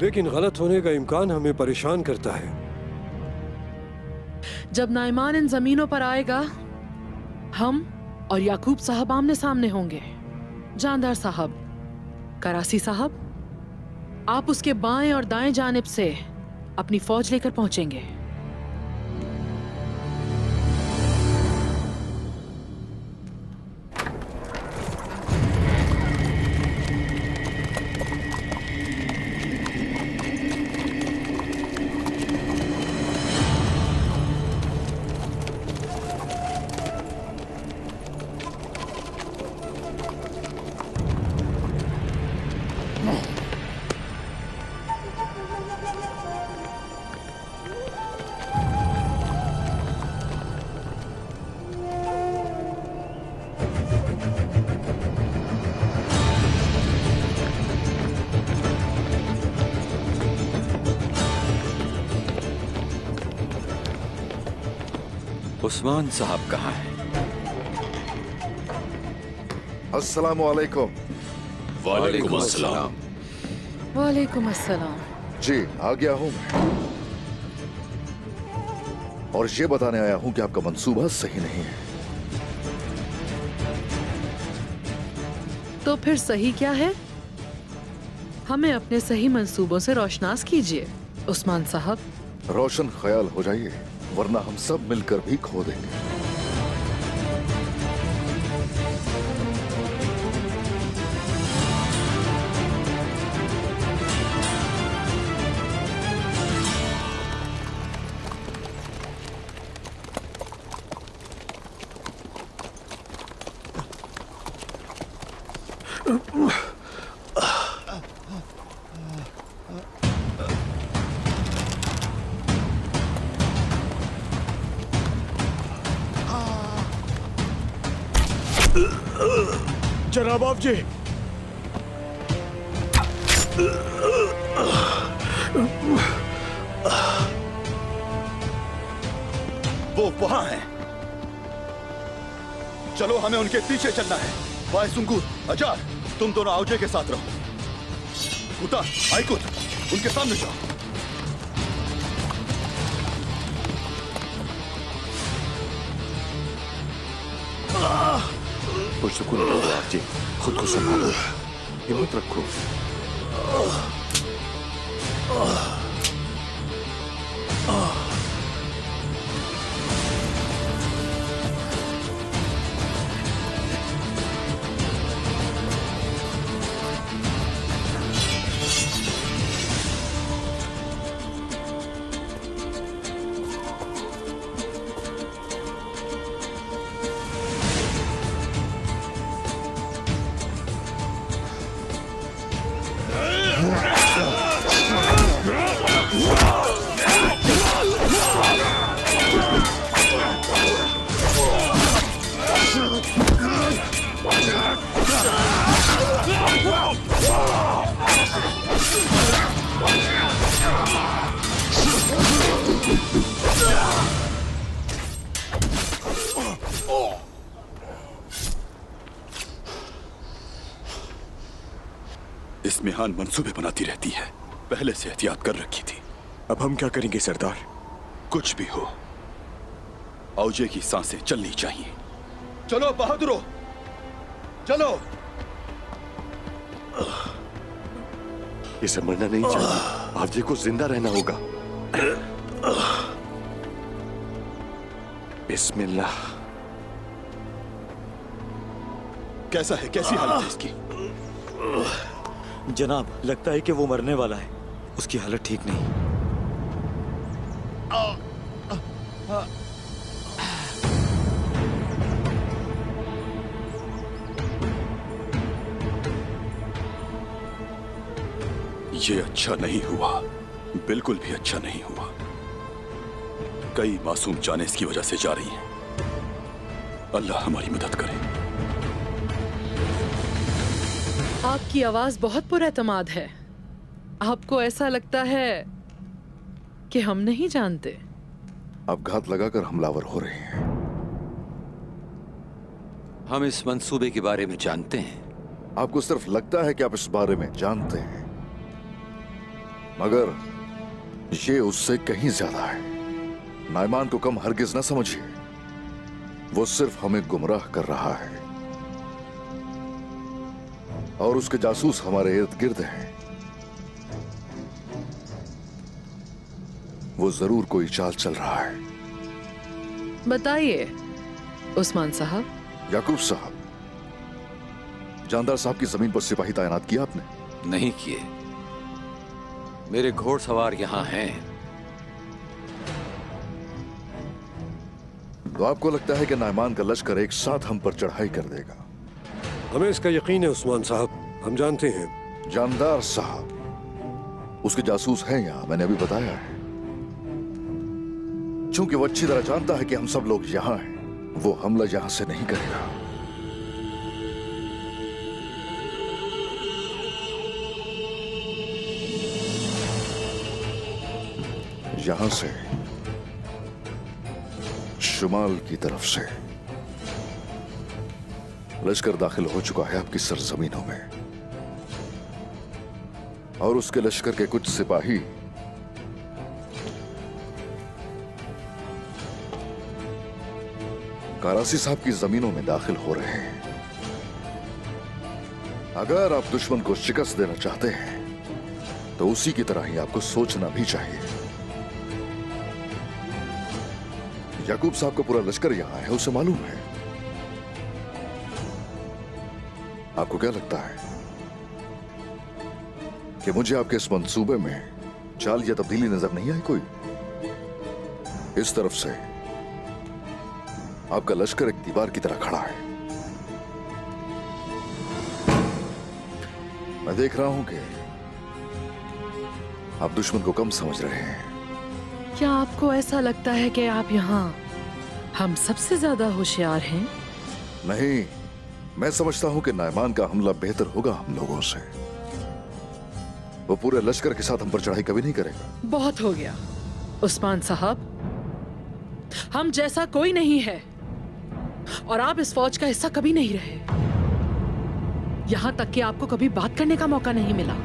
लेकिन गलत होने का इम्कान हमें परेशान करता है। जब नाइमान इन जमीनों पर आएगा, हम और याकूब साहब आमने सामने होंगे। जानदार साहब, करासी साहब, आप उसके बाएं और दाएं जानिब से अपनी फौज लेकर पहुंचेंगे। उस्मान साहब कहाँ हैं? अस्सलामु अलैकुम। वालेकुम अस्सलाम। वालेकुम अस्सलाम। जी आ गया हूं मैं, और ये बताने आया हूं कि आपका मंसूबा सही नहीं है। तो फिर सही क्या है? हमें अपने सही मंसूबों से रोशनास कीजिए उस्मान साहब। रोशन ख्याल हो जाइए, वरना हम सब मिलकर भी खो देंगे। जनाब आप जी, वो वहां हैं। चलो हमें उनके पीछे चलना है। भाई सुंगूर, अजार, तुम दोनों आउजे के साथ रहो। कुता, आइकुत, उनके सामने जाओ। पुरसुकून रहो आप जी, खुद को संभालो, हिम्मत रखो। बेसमिहान मंसूबे बनाती रहती है। पहले से एहतियात कर रखी थी। अब हम क्या करेंगे सरदार? कुछ भी हो, औजे की सांसें चलनी चाहिए। चलो बहादुरो, चलो। ये सब मरना नहीं चाहिए। औजे को जिंदा रहना होगा। बिस्मिल्लाह। कैसा है, कैसी हालत है इसकी? जनाब, लगता है कि वो मरने वाला है। उसकी हालत ठीक नहीं। ये अच्छा नहीं हुआ, बिल्कुल भी अच्छा नहीं हुआ। कई मासूम जानें इसकी वजह से जा रही हैं। अल्लाह हमारी मदद करे। आपकी आवाज बहुत पुरएतमाद है। आपको ऐसा लगता है कि हम नहीं जानते। अब घात लगाकर हमलावर हो रहे हैं। हम इस मंसूबे के बारे में जानते हैं। आपको सिर्फ लगता है कि आप इस बारे में जानते हैं, मगर ये उससे कहीं ज्यादा है। नाइमान को कम हरगिज न समझिए। वो सिर्फ हमें गुमराह कर रहा है और उसके जासूस हमारे इर्द गिर्द हैं। वो जरूर कोई चाल चल रहा है। बताइए उस्मान साहब। याकूब साहब, जानदार साहब की जमीन पर सिपाही तैनात किया आपने? नहीं किए। मेरे घोड़सवार यहां हैं। तो आपको लगता है कि नाइमान का लश्कर एक साथ हम पर चढ़ाई कर देगा? हमें इसका यकीन है उस्मान साहब, हम जानते हैं। जानदार साहब उसके जासूस हैं यहां, मैंने अभी बताया है। चूंकि वो अच्छी तरह जानता है कि हम सब लोग यहां हैं, वो हमला यहां से नहीं करेगा। यहां से शुमाल की तरफ से लश्कर दाखिल हो चुका है आपकी सरजमीनों में, और उसके लश्कर के कुछ सिपाही करासी साहब की जमीनों में दाखिल हो रहे हैं। अगर आप दुश्मन को शिकस्त देना चाहते हैं तो उसी की तरह ही आपको सोचना भी चाहिए। याकूब साहब का पूरा लश्कर यहां है, उसे मालूम है। आपको क्या लगता है कि मुझे आपके इस मंसूबे में चाल या तब्दीली नजर नहीं आई कोई? इस तरफ से आपका लश्कर एक दीवार की तरह खड़ा है। मैं देख रहा हूं कि आप दुश्मन को कम समझ रहे हैं। क्या आपको ऐसा लगता है कि आप यहाँ हम सबसे ज्यादा होशियार हैं? नहीं, मैं समझता हूं कि नाइमान का हमला बेहतर होगा हम लोगों से। वो पूरे लश्कर के साथ हम पर चढ़ाई कभी नहीं करेगा। बहुत हो गया उस्मान साहब, हम जैसा कोई नहीं है और आप इस फौज का हिस्सा कभी नहीं रहे। यहां तक कि आपको कभी बात करने का मौका नहीं मिला।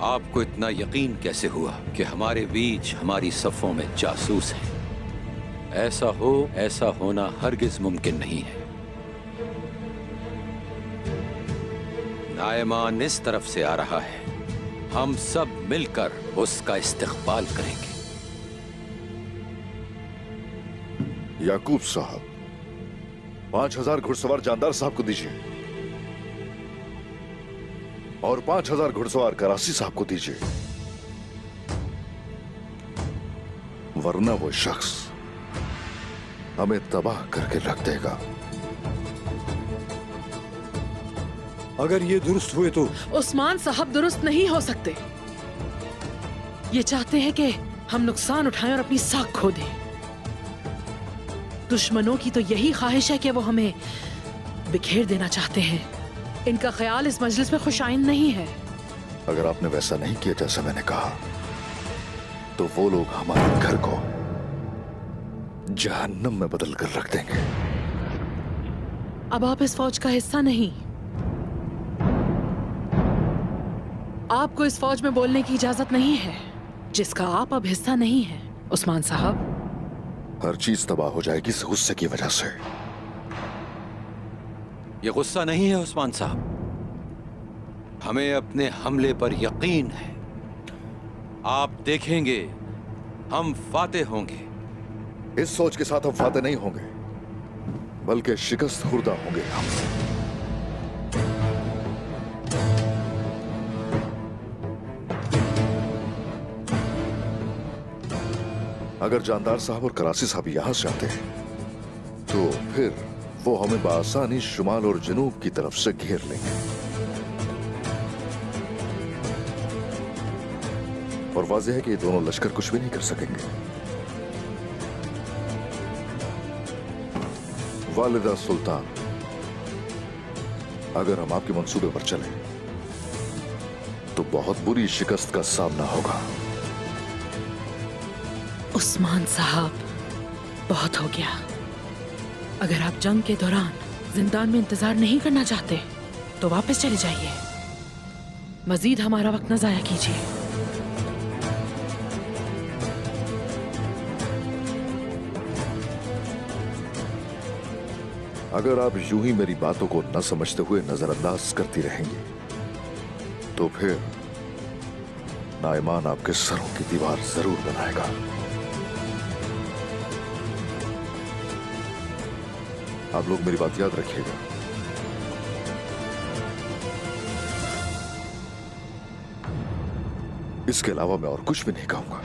आपको इतना यकीन कैसे हुआ कि हमारे बीच हमारी सफों में जासूस हैं? ऐसा होना हरगिज मुमकिन नहीं है। नायमान इस तरफ से आ रहा है, हम सब मिलकर उसका इस्तकबाल करेंगे। याकूब साहब, 5000 घुड़सवार जानदार साहब को दीजिए और 5000 घुड़सवार करासी साहब को दीजिए, वरना वो शख्स हमें तबाह करके रख देगा। अगर ये दुरुस्त हुए तो? उस्मान साहब दुरुस्त नहीं हो सकते। ये चाहते हैं कि हम नुकसान उठाएं और अपनी साख खो दें। दुश्मनों की तो यही ख्वाहिश है कि वो हमें बिखेर देना चाहते हैं। इनका ख्याल इस मजलिस में खुशाइन नहीं है। अगर आपने वैसा नहीं किया जैसा मैंने कहा, तो वो लोग हमारे घर को जहन्नम में बदल कर रख देंगे। अब आप इस फौज का हिस्सा नहीं। आपको इस फौज में बोलने की इजाजत नहीं है, जिसका आप अब हिस्सा नहीं है उस्मान साहब। हर चीज तबाह हो जाएगी इस गुस्से की वजह से। ये गुस्सा नहीं है उस्मान साहब, हमें अपने हमले पर यकीन है। आप देखेंगे हम फातेह होंगे। इस सोच के साथ हम फातेह नहीं होंगे, बल्कि शिकस्त खुर्दा होंगे हम। अगर जानदार साहब और कराची साहब यहां से आते तो फिर वो हमें बआसानी शुमाल और जनूब की तरफ से घेर लेंगे और वाज़ेह है कि ये दोनों लश्कर कुछ भी नहीं कर सकेंगे। वालिदा सुल्तान, अगर हम आपके मंसूबे पर चले तो बहुत बुरी शिकस्त का सामना होगा। उस्मान साहब, बहुत हो गया। अगर आप जंग के दौरान जिंदान में इंतजार नहीं करना चाहते तो वापस चले जाइए। मजीद हमारा वक्त न जाया कीजिए। अगर आप यूं ही मेरी बातों को न समझते हुए नजरअंदाज करती रहेंगी तो फिर नाईमान आपके सरों की दीवार जरूर बनाएगा। आप लोग मेरी बात याद रखिएगा। इसके अलावा मैं और कुछ भी नहीं कहूंगा।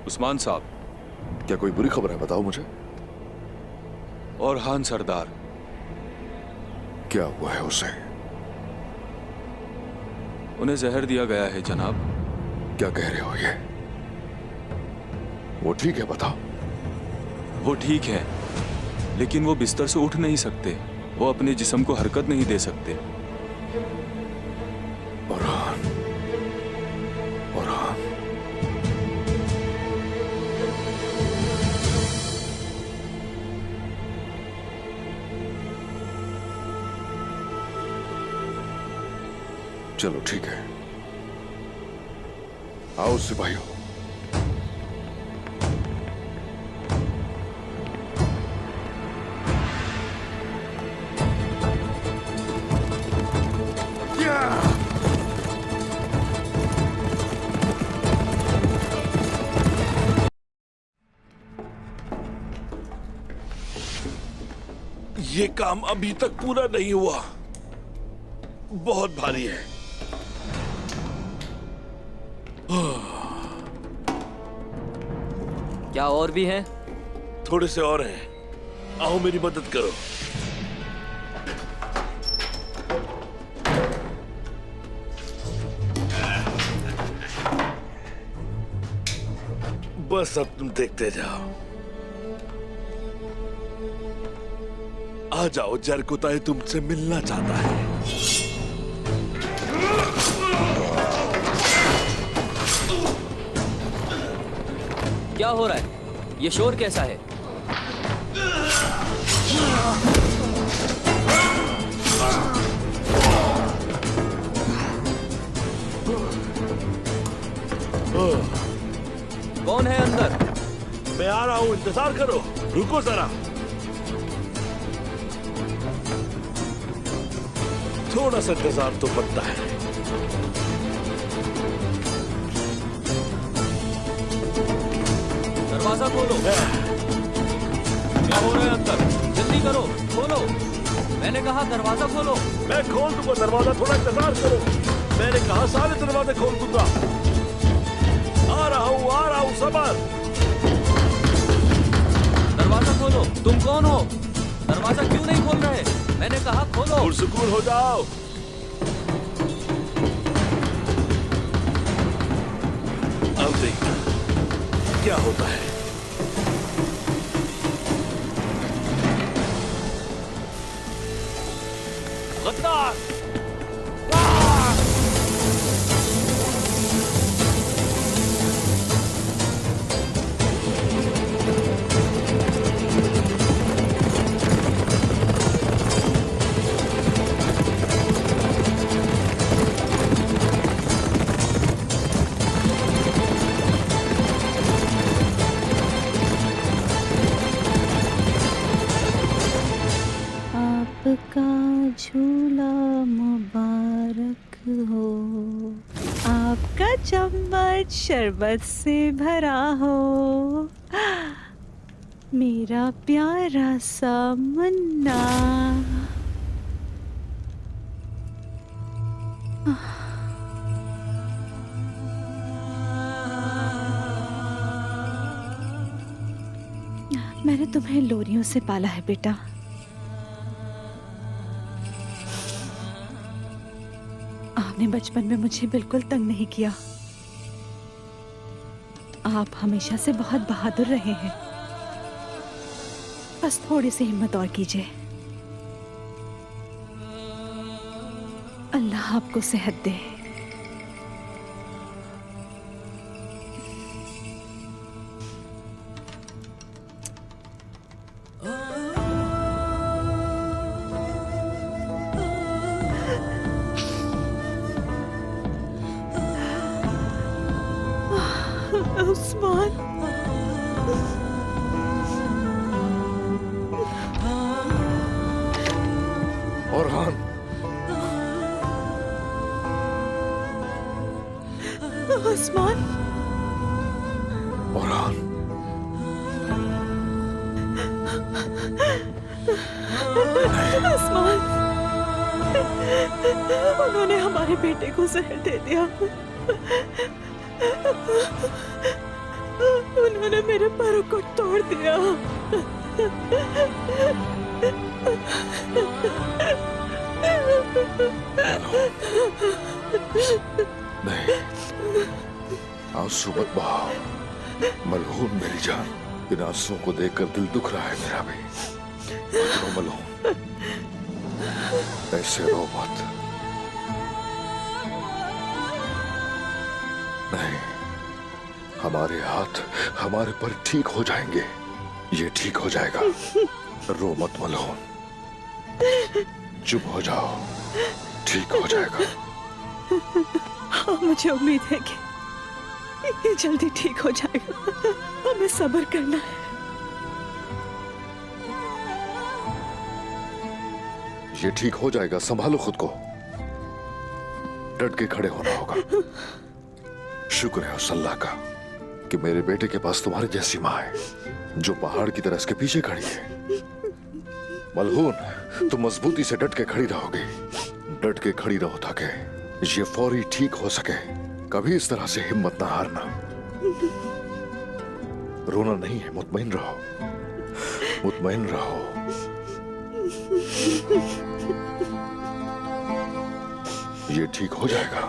उस्मान साहब, क्या कोई बुरी खबर है? बताओ मुझे। और हान सरदार, क्या हुआ है उसे? उन्हें जहर दिया गया है जनाब। क्या कह रहे हो ये? वो ठीक है? बताओ। वो ठीक है, लेकिन वो बिस्तर से उठ नहीं सकते। वो अपने जिस्म को हरकत नहीं दे सकते। चलो ठीक है, आओ सिपाहियों। ये काम अभी तक पूरा नहीं हुआ, बहुत भारी है। क्या और भी हैं? थोड़े से और हैं। आओ मेरी मदद करो। बस अब तुम देखते जाओ। आ जाओ, जरकुताई तुमसे मिलना चाहता है। क्या हो रहा है? ये शोर कैसा है? कौन है अंदर? मैं आ रहा हूं, इंतजार करो। रुको जरा, थोड़ा सा इंतजार तो बनता है। दरवाजा खोलो। क्या हो रहा है अंदर? जल्दी करो, खोलो। मैंने कहा दरवाजा खोलो। मैं खोल दूंगा दरवाजा, थोड़ा इंतजार करो। मैंने कहा सारे दरवाजे खोल दूंगा। आ रहा हूँ सबर। दरवाजा खोलो। तुम कौन हो? दरवाजा क्यों नहीं खोल रहे? मैंने कहा खोलो। पुरसुकून हो जाओ। अब देखना क्या होता है। गद्दार! आपका झूला मुबारक हो, आपका चम्मच शरबत से भरा हो, मेरा प्यारा सा मुन्ना। मैंने तुम्हें लोरियों से पाला है बेटा। आपने बचपन में मुझे बिल्कुल तंग नहीं किया। आप हमेशा से बहुत बहादुर रहे हैं। बस थोड़ी सी हिम्मत और कीजिए। अल्लाह आपको सेहत दे। उस्मान, औरहान, उस्मान, औरहान, उस्मान, उन्होंने हमारे बेटे को जहर दे दिया। उन्होंने मेरे पैरों को तोड़ दिया। नहीं, आंसू मत बहाओ। मलहून मेरी जान, इन आंसुओं को देखकर दिल दुख रहा है मेरा भी। रो मलहून, ऐसे रो मत। नहीं, हमारे हाथ हमारे पर ठीक हो जाएंगे। ये ठीक हो जाएगा। रो मत मलहून, चुप हो जाओ, ठीक हो जाएगा। हाँ, मुझे उम्मीद है कि ये जल्दी ठीक हो जाएगा। हमें सब्र करना है। ये ठीक हो जाएगा। संभालो खुद को, डट के खड़े होना होगा। शुक्र है उस अल्लाह का कि मेरे बेटे के पास तुम्हारी जैसी माँ है, जो पहाड़ की तरह इसके पीछे खड़ी है। मलहून, तुम मजबूती से डट के खड़ी रहोगी। डट के खड़ी रहो ताकि ये फौरी ठीक हो सके। कभी इस तरह से हिम्मत ना हारना। रोना नहीं है, मुतमईन रहो, मुतमईन रहो। ये ठीक हो जाएगा।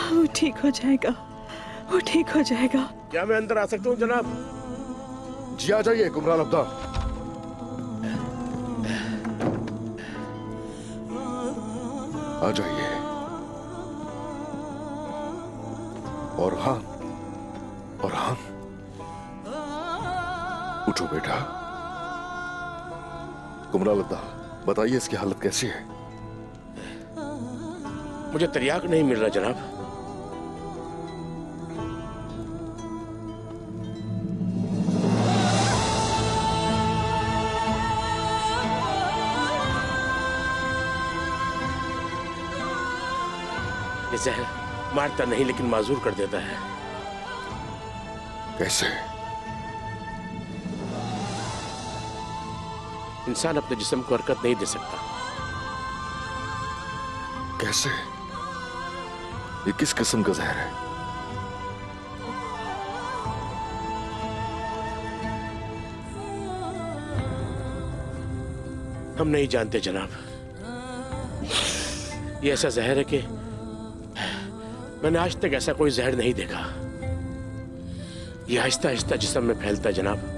वो ठीक हो जाएगा, वो ठीक हो जाएगा। क्या मैं अंदर आ सकता हूँ जनाब? जी आ जाइए कुमराल अब्दाल। आ जाइए। औरहान, औरहान, उठो बेटा। कुमराल अब्दाल, बताइए इसकी हालत कैसी है? मुझे तरियाक नहीं मिल रहा जनाब। ये जहर मारता नहीं लेकिन माजूर कर देता है। कैसे? इंसान अपने जिस्म को हरकत नहीं दे सकता। कैसे? ये किस किस्म का जहर है? हम नहीं जानते जनाब। ये ऐसा जहर है कि मैंने आज तक ऐसा कोई जहर नहीं देखा। ये आहिस्ता आहिस्ता जिस्म में फैलता है जनाब।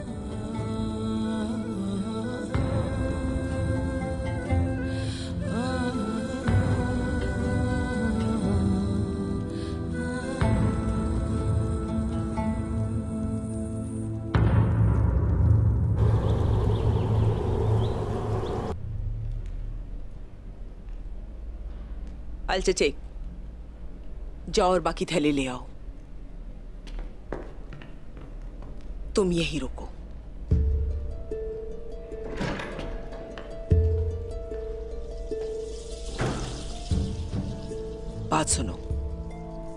अल चचे, जाओ और बाकी थैले ले आओ। तुम यहीं रुको। बात सुनो,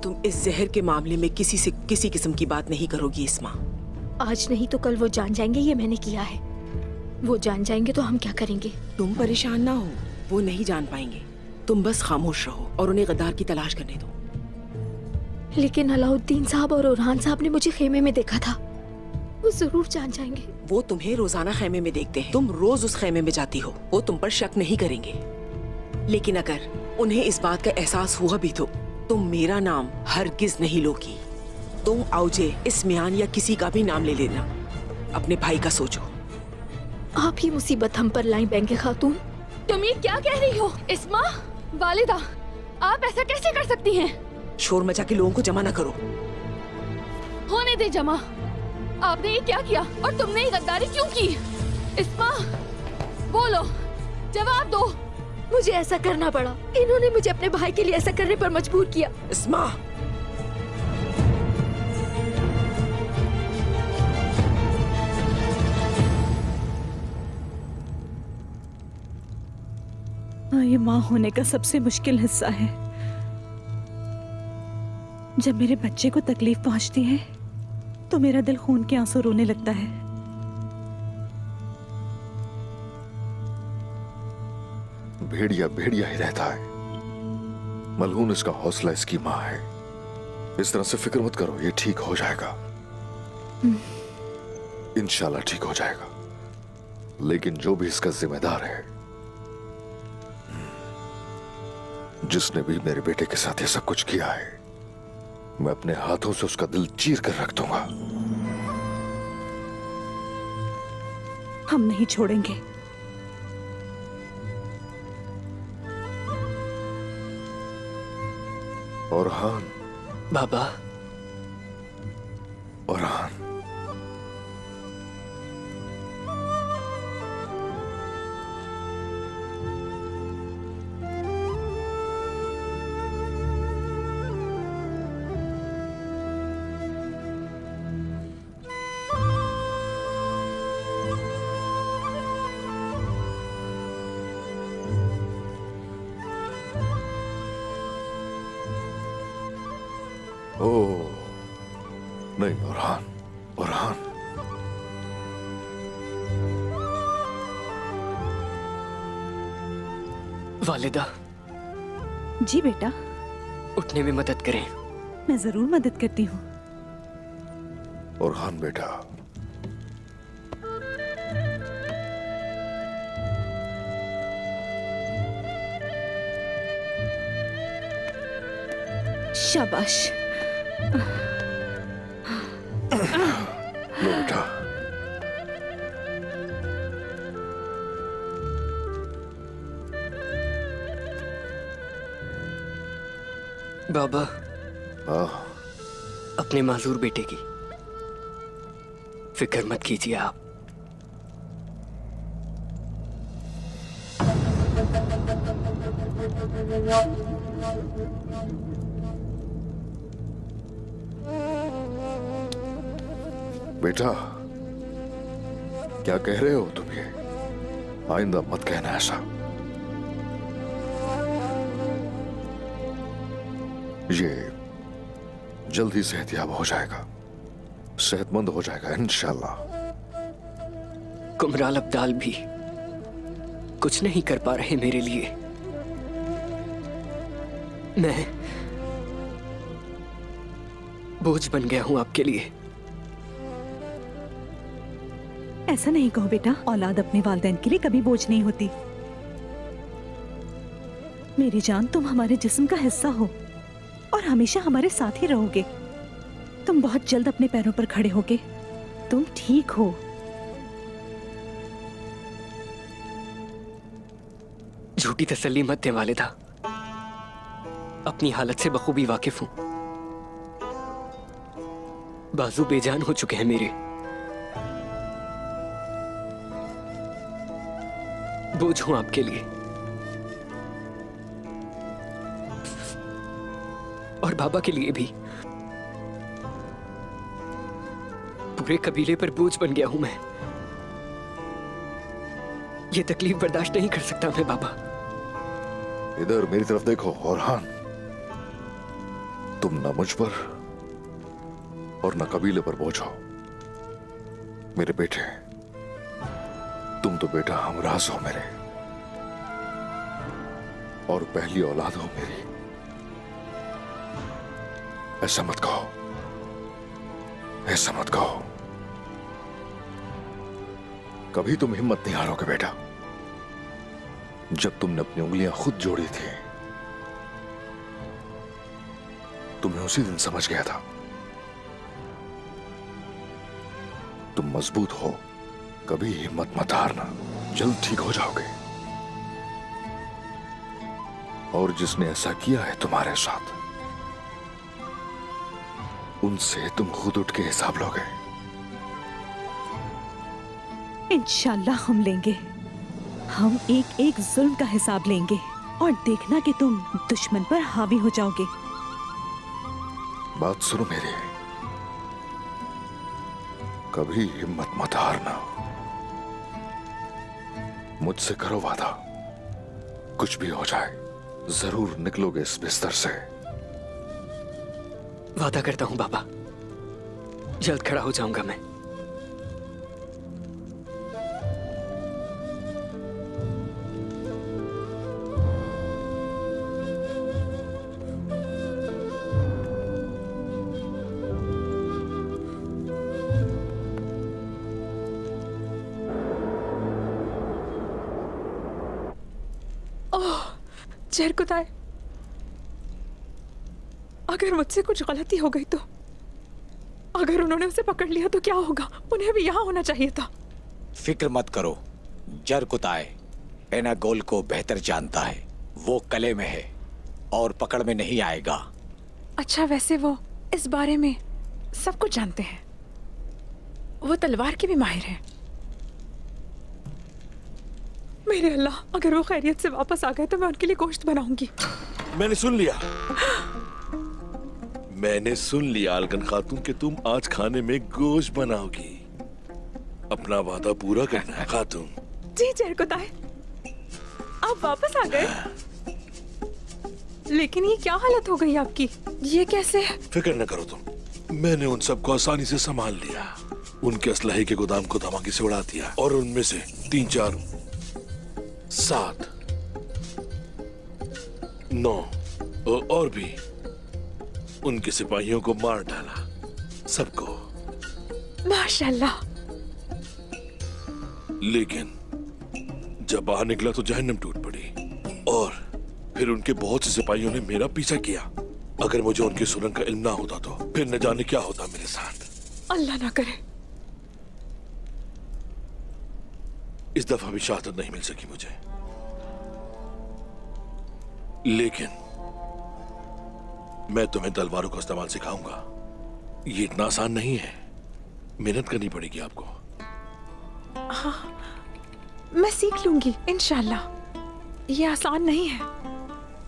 तुम इस जहर के मामले में किसी से किसी किस्म की बात नहीं करोगी इस्मा। आज नहीं तो कल वो जान जाएंगे ये मैंने किया है। वो जान जाएंगे तो हम क्या करेंगे? तुम परेशान ना हो, वो नहीं जान पाएंगे। तुम बस खामोश रहो और उन्हें गद्दार की तलाश करने दो। लेकिन अलाउद्दीन साहब और उरहान साहब ने मुझे खेमे में देखा था, वो जरूर जान जाएंगे। वो तुम्हें रोजाना खेमे में देखते हैं, तुम रोज उस खेमे में जाती हो, वो तुम पर शक नहीं करेंगे। लेकिन अगर उन्हें इस बात का एहसास हुआ भी तो तुम मेरा नाम हरगिज नहीं लोगी। तुम औजे, इस्मियान या किसी का भी नाम ले लेना। अपने भाई का सोचो। आप ही मुसीबत हम पर लाई बैंके खातून। तुम ये क्या कह रही हो इस्मा? वालिदा, आप ऐसा कैसे कर सकती हैं? शोर मचा के लोगों को जमा ना करो। होने दे जमा। आपने ये क्या किया और तुमने ये गद्दारी क्यों की? इस्मा, बोलो, जवाब दो। मुझे ऐसा करना पड़ा। इन्होंने मुझे अपने भाई के लिए ऐसा करने पर मजबूर किया। इस्मा, ये माँ होने का सबसे मुश्किल हिस्सा है। जब मेरे बच्चे को तकलीफ पहुंचती है तो मेरा दिल खून के आंसू रोने लगता है। भेड़िया भेड़िया ही रहता है। मलहून इसका हौसला इसकी माँ है। इस तरह से फिक्र मत करो, ये ठीक हो जाएगा। इंशाल्लाह ठीक हो जाएगा। लेकिन जो भी इसका जिम्मेदार है, जिसने भी मेरे बेटे के साथ ये सब कुछ किया है, मैं अपने हाथों से उसका दिल चीर कर रख दूंगा। हम नहीं छोड़ेंगे। ओरहान बाबा, ओरहान, नहीं ओरहान, ओरहान, वालिदा। जी बेटा, उठने में मदद करें। मैं जरूर मदद करती हूँ। ओरहान बेटा, शाबाश। लो बेटा। बाबा, हाँ, अपने माजूर बेटे की फिक्र मत कीजिए आप। बेटा, क्या कह रहे हो तुम? ये आइंदा मत कहना ऐसा। ये जल्दी सेहतयाब हो जाएगा, सेहतमंद हो जाएगा इंशाल्लाह। कुमराल अब्दाल भी कुछ नहीं कर पा रहे मेरे लिए। मैं बोझ बन गया हूं आपके लिए। ऐसा नहीं कहो बेटा, औलाद अपने वालिदैन के लिए कभी बोझ नहीं होती। मेरी जान, तुम हमारे जिस्म का हिस्सा हो और हमेशा हमारे साथ ही रहोगे। तुम बहुत जल्द अपने पैरों पर खड़े होगे। तुम ठीक हो। झूठी तसल्ली मत दे वालिदा, अपनी हालत से बखूबी वाकिफ हूं। बाजू बेजान हो चुके हैं मेरे। बोझ हूं आपके लिए और बाबा के लिए भी। पूरे कबीले पर बोझ बन गया हूं मैं। ये तकलीफ बर्दाश्त नहीं कर सकता मैं बाबा। इधर मेरी तरफ देखो औरहान, तुम ना मुझ पर और ना कबीले पर बोझ हो। मेरे बेटे, तुम तो बेटा हमराज हो मेरे और पहली औलाद हो मेरी। ऐसा मत कहो, ऐसा मत कहो। कभी तुम हिम्मत नहीं हारोगे बेटा। जब तुमने अपनी उंगलियां खुद जोड़ी थी, तुम्हें उसी दिन समझ गया था। तुम मजबूत हो, कभी हिम्मत मत हारना, जल्द ठीक हो जाओगे। और जिसने ऐसा किया है तुम्हारे साथ, उनसे तुम खुद उठ के हिसाब लोगे। इंशाल्लाह हम लेंगे। हम एक एक जुल्म का हिसाब लेंगे और देखना कि तुम दुश्मन पर हावी हो जाओगे। बात सुनो मेरी, कभी हिम्मत मत हारना। मुझसे करो वादा, कुछ भी हो जाए जरूर निकलोगे इस बिस्तर से। वादा करता हूं बाबा, जल्द खड़ा हो जाऊंगा मैं। जरकुताए, अगर मुझसे कुछ गलती हो गई तो, अगर उन्होंने उसे पकड़ लिया तो क्या होगा? उन्हें भी यहाँ होना चाहिए था। फिक्र मत करो, जरकुताए एनागोल को बेहतर जानता है। वो कले में है और पकड़ में नहीं आएगा। अच्छा, वैसे वो इस बारे में सब कुछ जानते हैं। वो तलवार के भी माहिर हैं। मेरे अल्लाह, अगर वो खैरियत से वापस आ गए तो मैं उनके लिए गोश्त बनाऊंगी। मैंने सुन लिया, मैंने सुन लिया अलगन खातून कि तुम आज खाने में गोश्त बनाओगी। अपना वादा पूरा करना है खातून। जी जरकुताए, आप वापस आ गए। लेकिन ये क्या हालत हो गई आपकी? ये कैसे? फिक्र न करो तुम, मैंने उन सबको आसानी से संभाल लिया। उनके असलहे के गोदाम को धमाके से उड़ा दिया और उनमें से 3, 4, 7, 9 और भी उनके सिपाहियों को मार डाला, सबको। माशाल्लाह। लेकिन जब बाहर निकला तो जहन्नम टूट पड़ी और फिर उनके बहुत से सिपाहियों ने मेरा पीछा किया। अगर मुझे उनकी सुरंग का इल्म ना होता तो फिर न जाने क्या होता मेरे साथ। अल्लाह ना करे। इस दफा भी शहादत नहीं मिल सकी मुझे, लेकिन मैं तुम्हें तलवारों का इस्तेमाल सिखाऊंगा। ये इतना आसान नहीं है, मेहनत करनी पड़ेगी आपको। हाँ, मैं सीख लूंगी इंशाल्लाह। ये आसान नहीं है।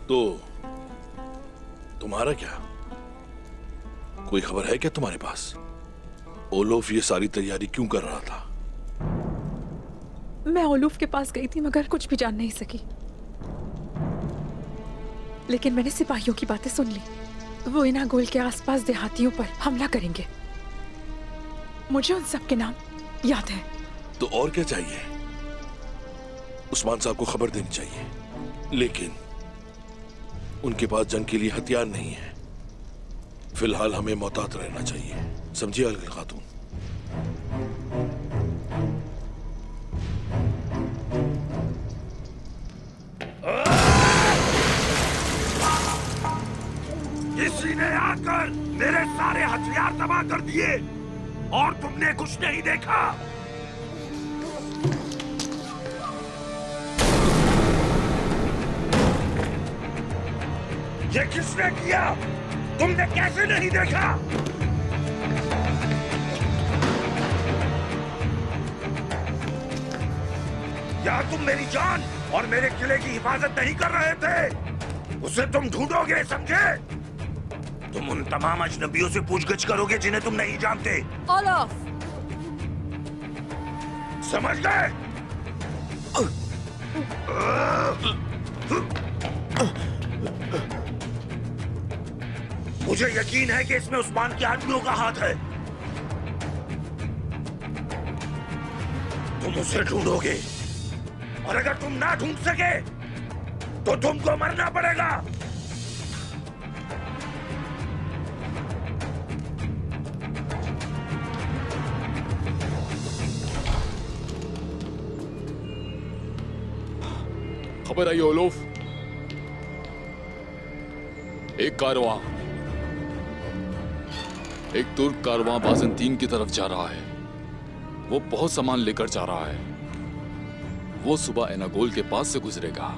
तो तुम्हारा क्या, कोई खबर है क्या तुम्हारे पास? ओलोफ ये सारी तैयारी क्यों कर रहा था? मैं ओलूफ के पास गई थी मगर कुछ भी जान नहीं सकी। लेकिन मैंने सिपाहियों की बातें सुन ली। वो इनागोल के आसपास देहातियों पर हमला करेंगे। मुझे उन सब के नाम याद है। तो और क्या चाहिए? उस्मान साहब को खबर देनी चाहिए, लेकिन उनके पास जंग के लिए हथियार नहीं है। फिलहाल हमें मोहतात रहना चाहिए, समझिए अलगन खातून? किसी ने आकर मेरे सारे हथियार तबाह कर दिए और तुमने कुछ नहीं देखा। ये किसने किया? तुमने कैसे नहीं देखा? क्या तुम मेरी जान और मेरे किले की हिफाजत नहीं कर रहे थे? उसे तुम ढूंढोगे, समझे? तुम उन तमाम अजनबियों से पूछगछ करोगे जिन्हें तुम नहीं जानते। ओलफ, समझ गए? मुझे यकीन है कि इसमें उस्मान के आदमियों का हाथ है। तुम उसे ढूंढोगे और अगर तुम ना ढूंढ सके तो तुमको मरना पड़ेगा। खबर आई ओलोफ, एक कारवां, एक तुर्क कारवां बाज़ंतीन की तरफ जा रहा है। वो बहुत सामान लेकर जा रहा है। वो सुबह एनागोल के पास से गुजरेगा।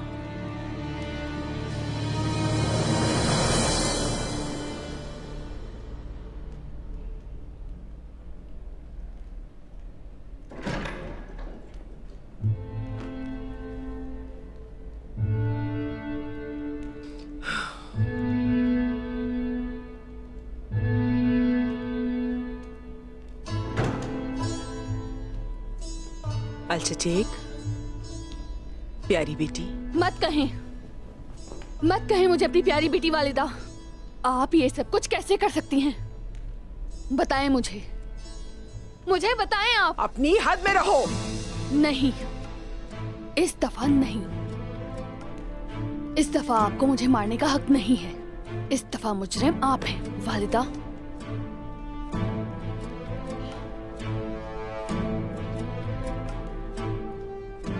अल्चचेक, प्यारी बेटी। मत कहें मुझे अपनी प्यारी बेटी वालिदा। आप ये सब कुछ कैसे कर सकती हैं? बताएं मुझे बताएं। आप अपनी हद में रहो। नहीं, इस दफा नहीं। इस दफा आपको मुझे मारने का हक नहीं है। इस दफा मुजरिम आप हैं वालिदा।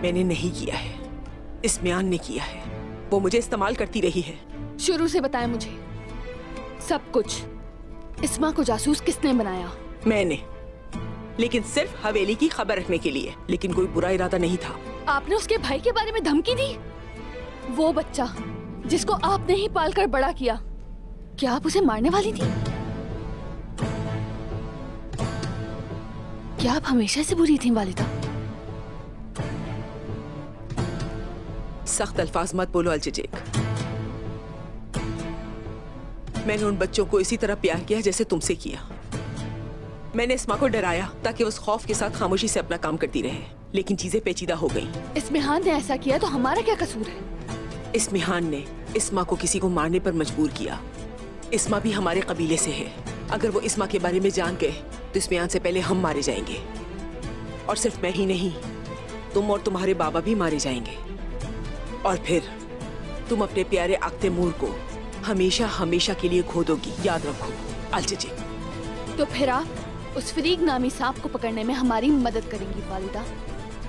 मैंने नहीं किया है, इस्मियान ने किया है। वो मुझे इस्तेमाल करती रही है। शुरू से बताएं मुझे सब कुछ। इस्मा को जासूस किसने बनाया? मैंने, लेकिन सिर्फ हवेली की खबर रखने के लिए। लेकिन कोई बुरा इरादा नहीं था। आपने उसके भाई के बारे में धमकी दी? वो बच्चा जिसको आपने ही पालकर बड़ा किया, क्या आप उसे मारने वाली थी? क्या आप हमेशा से बुरी थी वालिदा? सख्त अल्फाज मत बोलो अल्चचेक। मैंने उन बच्चों को इसी तरह प्यार किया जैसे तुमसे किया। मैंने इस्मा को डराया ताकि उस खौफ के साथ खामोशी से अपना काम करती रहे, लेकिन चीजें पेचीदा हो गई। इस्मिहान ने ऐसा किया तो हमारा क्या कसूर है? इस्मिहान ने इस्मा को किसी को मारने पर मजबूर किया। इस्मा भी हमारे कबीले से है। अगर वो इस्मा के बारे में जान गए तो इस्मिहान से पहले हम मारे जाएंगे। और सिर्फ मैं ही नहीं, तुम और तुम्हारे बाबा भी मारे जाएंगे। और फिर तुम अपने प्यारे आक तैमूर को हमेशा हमेशा के लिए खो दोगी, याद रखो अल्चचेक। तो फिर आप उस फरीक नामी सांप को पकड़ने में हमारी मदद करेंगी वालिदा।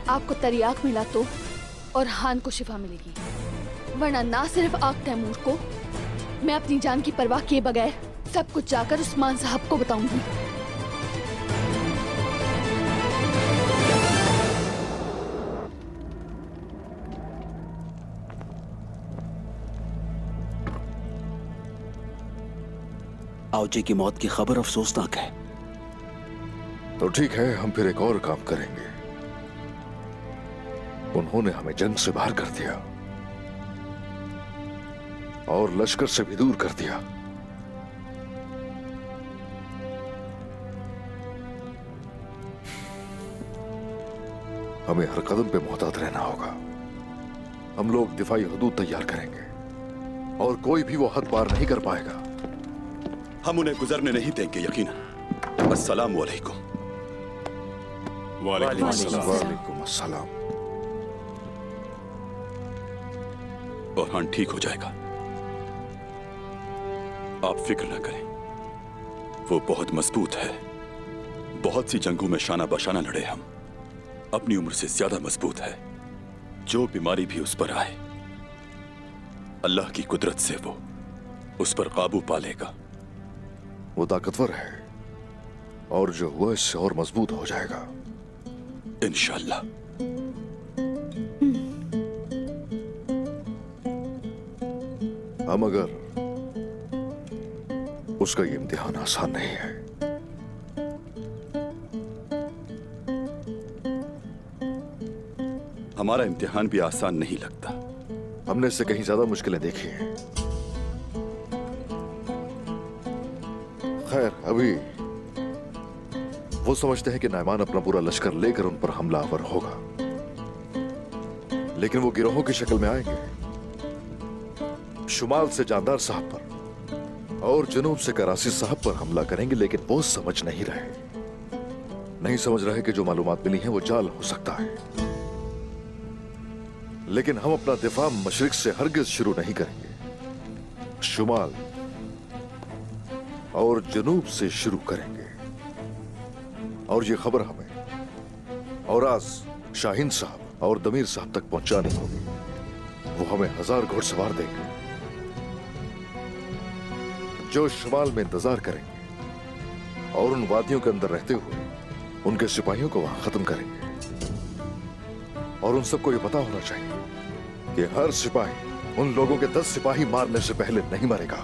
आपको तरियाक मिला तो और हान को शिफा मिलेगी, वरना ना सिर्फ आक तैमूर को, मैं अपनी जान की परवाह किए बगैर सब कुछ जाकर उस्मान साहब को बताऊंगी। आओजे की मौत की खबर अफसोसनाक है। तो ठीक है, हम फिर एक और काम करेंगे। उन्होंने हमें जंग से बाहर कर दिया और लश्कर से भी दूर कर दिया। हमें हर कदम पे मोहतात रहना होगा। हम लोग दिफाई हदूद तैयार करेंगे और कोई भी वो हद पार नहीं कर पाएगा। हम उन्हें गुजरने नहीं देंगे, यकीनन। अस्सलाम वालेकुम। वालेकुम अस्सलाम। बुरहान ठीक हो जाएगा, आप फिक्र ना करें। वो बहुत मजबूत है। बहुत सी जंगों में शाना बशाना लड़े हम। अपनी उम्र से ज्यादा मजबूत है। जो बीमारी भी उस पर आए, अल्लाह की कुदरत से वो उस पर काबू पा लेगा। वो ताकतवर है और जो हुआ इससे और मजबूत हो जाएगा इंशाल्लाह। हम मगर उसका ये इम्तिहान आसान नहीं है। हमारा इम्तिहान भी आसान नहीं लगता। हमने इससे कहीं ज्यादा मुश्किलें देखी हैं। खैर, अभी वो समझते हैं कि नाइमान अपना पूरा लश्कर लेकर उन पर हमलावर होगा, लेकिन वो गिरोहों की शक्ल में आएंगे। शुमाल से जानदार साहब पर और जनूब से करासी साहब पर हमला करेंगे, लेकिन वो समझ नहीं रहे कि जो मालूमात मिली हैं वो जाल हो सकता है। लेकिन हम अपना दिफा मशरिक से हरगिज शुरू नहीं करेंगे, शुमाल और जनूब से शुरू करेंगे। और ये खबर हमें औराज, शाहीन साहब और दमीर साहब तक पहुंचानी होगी। वो हमें 1000 घुड़सवार देंगे जो शुमाल में इंतजार करेंगे और उन वादियों के अंदर रहते हुए उनके सिपाहियों को वहां खत्म करेंगे। और उन सबको ये पता होना चाहिए कि हर सिपाही उन लोगों के 10 सिपाही मारने से पहले नहीं मरेगा।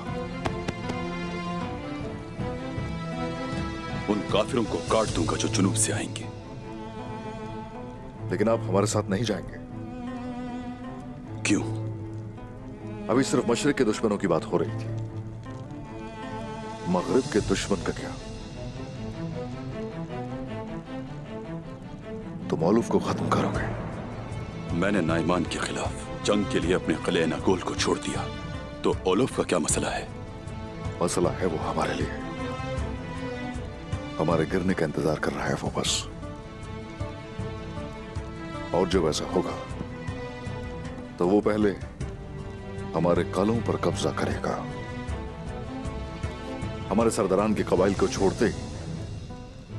उन काफिरों को काट दूंगा जो जुनूब से आएंगे। लेकिन आप हमारे साथ नहीं जाएंगे। क्यों? अभी सिर्फ मशरिक के दुश्मनों की बात हो रही थी, मगरिब के दुश्मन का क्या? तुम औलूफ को खत्म करोगे? मैंने नाइमान के खिलाफ जंग के लिए अपने किले नागोल को छोड़ दिया, तो औलूफ का क्या मसला है? मसला है वो हमारे लिए, हमारे गिरने का इंतजार कर रहा है वो बस। और जब ऐसा होगा तो वो पहले हमारे कालों पर कब्जा करेगा। हमारे सरदारान के कबाइल को छोड़ते ही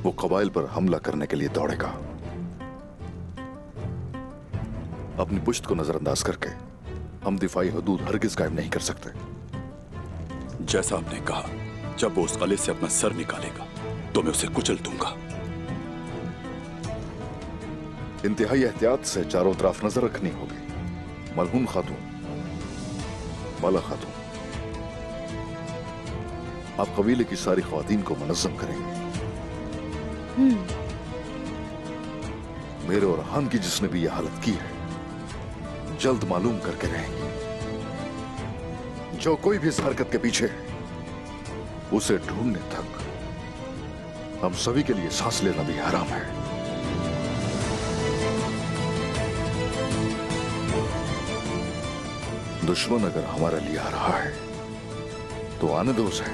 वो कबाइल पर हमला करने के लिए दौड़ेगा। अपनी पुश्त को नजरअंदाज करके हम दिफाई हदूद हरगिज कायम नहीं कर सकते। जैसा आपने कहा, जब वो उस किले से अपना सर निकालेगा तो मैं उसे कुचल दूंगा। इंतहाई एहतियात से चारों तरफ नजर रखनी होगी। मलहूम खातून, माला खातून, आप कबीले की सारी ख्वातीन को मुनज़्ज़म करेंगे। मेरे और हान की जिसने भी यह हालत की है जल्द मालूम करके रहेंगे। जो कोई भी इस हरकत के पीछे है उसे ढूंढने तक हम सभी के लिए सांस लेना भी हराम है। दुश्मन अगर हमारे लिए आ रहा है तो आने दो उसे।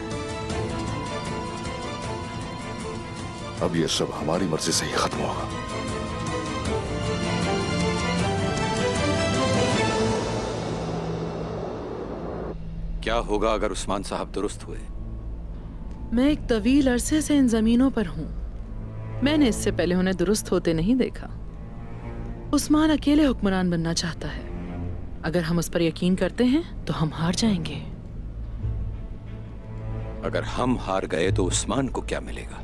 अब ये सब हमारी मर्जी से ही खत्म होगा। क्या होगा अगर उस्मान साहब दुरुस्त हुए? मैं एक तवील अरसे से इन जमीनों पर हूं। मैंने इससे पहले उन्हें दुरुस्त होते नहीं देखा। उस्मान अकेले हुक्मरान बनना चाहता है। अगर हम उस पर यकीन करते हैं तो हम हार जाएंगे। अगर हम हार गए तो उस्मान को क्या मिलेगा?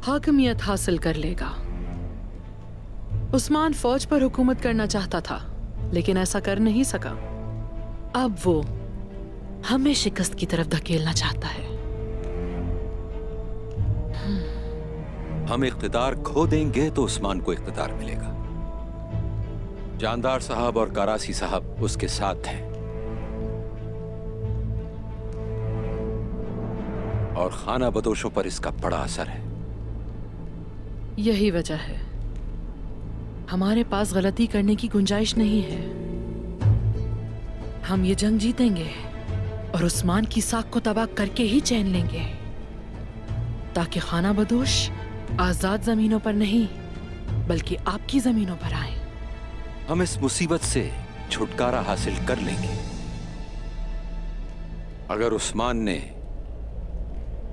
हाकिमियत हासिल कर लेगा। उस्मान फौज पर हुकूमत करना चाहता था लेकिन ऐसा कर नहीं सका। अब वो हमें शिकस्त की तरफ धकेलना चाहता है। हम इख्तिदार खो देंगे तो उस्मान को इख्तिदार मिलेगा। जानदार साहब और करासी साहब उसके साथ हैं और खाना बदोशों पर इसका बड़ा असर है। यही वजह है हमारे पास गलती करने की गुंजाइश नहीं है। हम ये जंग जीतेंगे और उस्मान की साख को तबाह करके ही चैन लेंगे, ताकि खाना बदोश आजाद जमीनों पर नहीं बल्कि आपकी जमीनों पर आए। हम इस मुसीबत से छुटकारा हासिल कर लेंगे। अगर उस्मान ने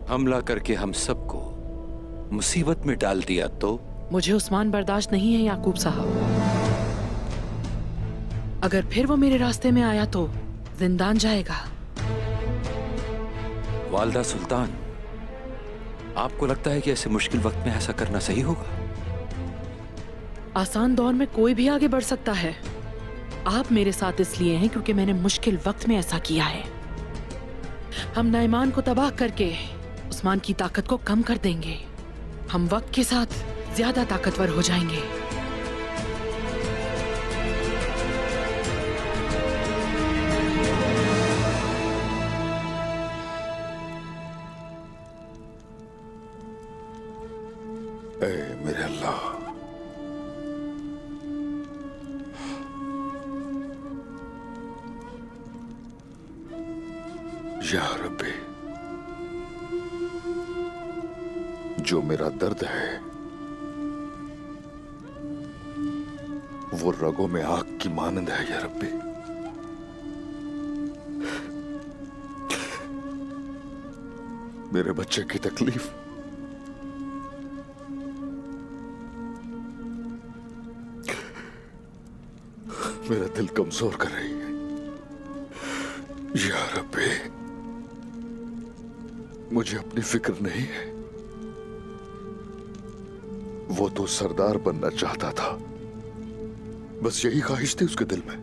हमला करके हम सबको मुसीबत में डाल दिया तो? मुझे उस्मान बर्दाश्त नहीं है याकूब साहब। अगर फिर वो मेरे रास्ते में आया तो जिंदान जाएगा। वालदा सुल्तान, आपको लगता है कि ऐसे मुश्किल वक्त में ऐसा करना सही होगा? आसान दौर में कोई भी आगे बढ़ सकता है। आप मेरे साथ इसलिए हैं क्योंकि मैंने मुश्किल वक्त में ऐसा किया है। हम नाइमान को तबाह करके उस्मान की ताकत को कम कर देंगे। हम वक्त के साथ ज्यादा ताकतवर हो जाएंगे। ऐ मेरे अल्लाह, या रब्बी, जो मेरा दर्द है वो रगों में आग की मानंद है। या रब्बी, मेरे बच्चे की तकलीफ मेरा दिल कमजोर कर रही है। या रब्बी, मुझे अपनी फिक्र नहीं है। वो तो सरदार बनना चाहता था, बस यही ख्वाहिश थी उसके दिल में।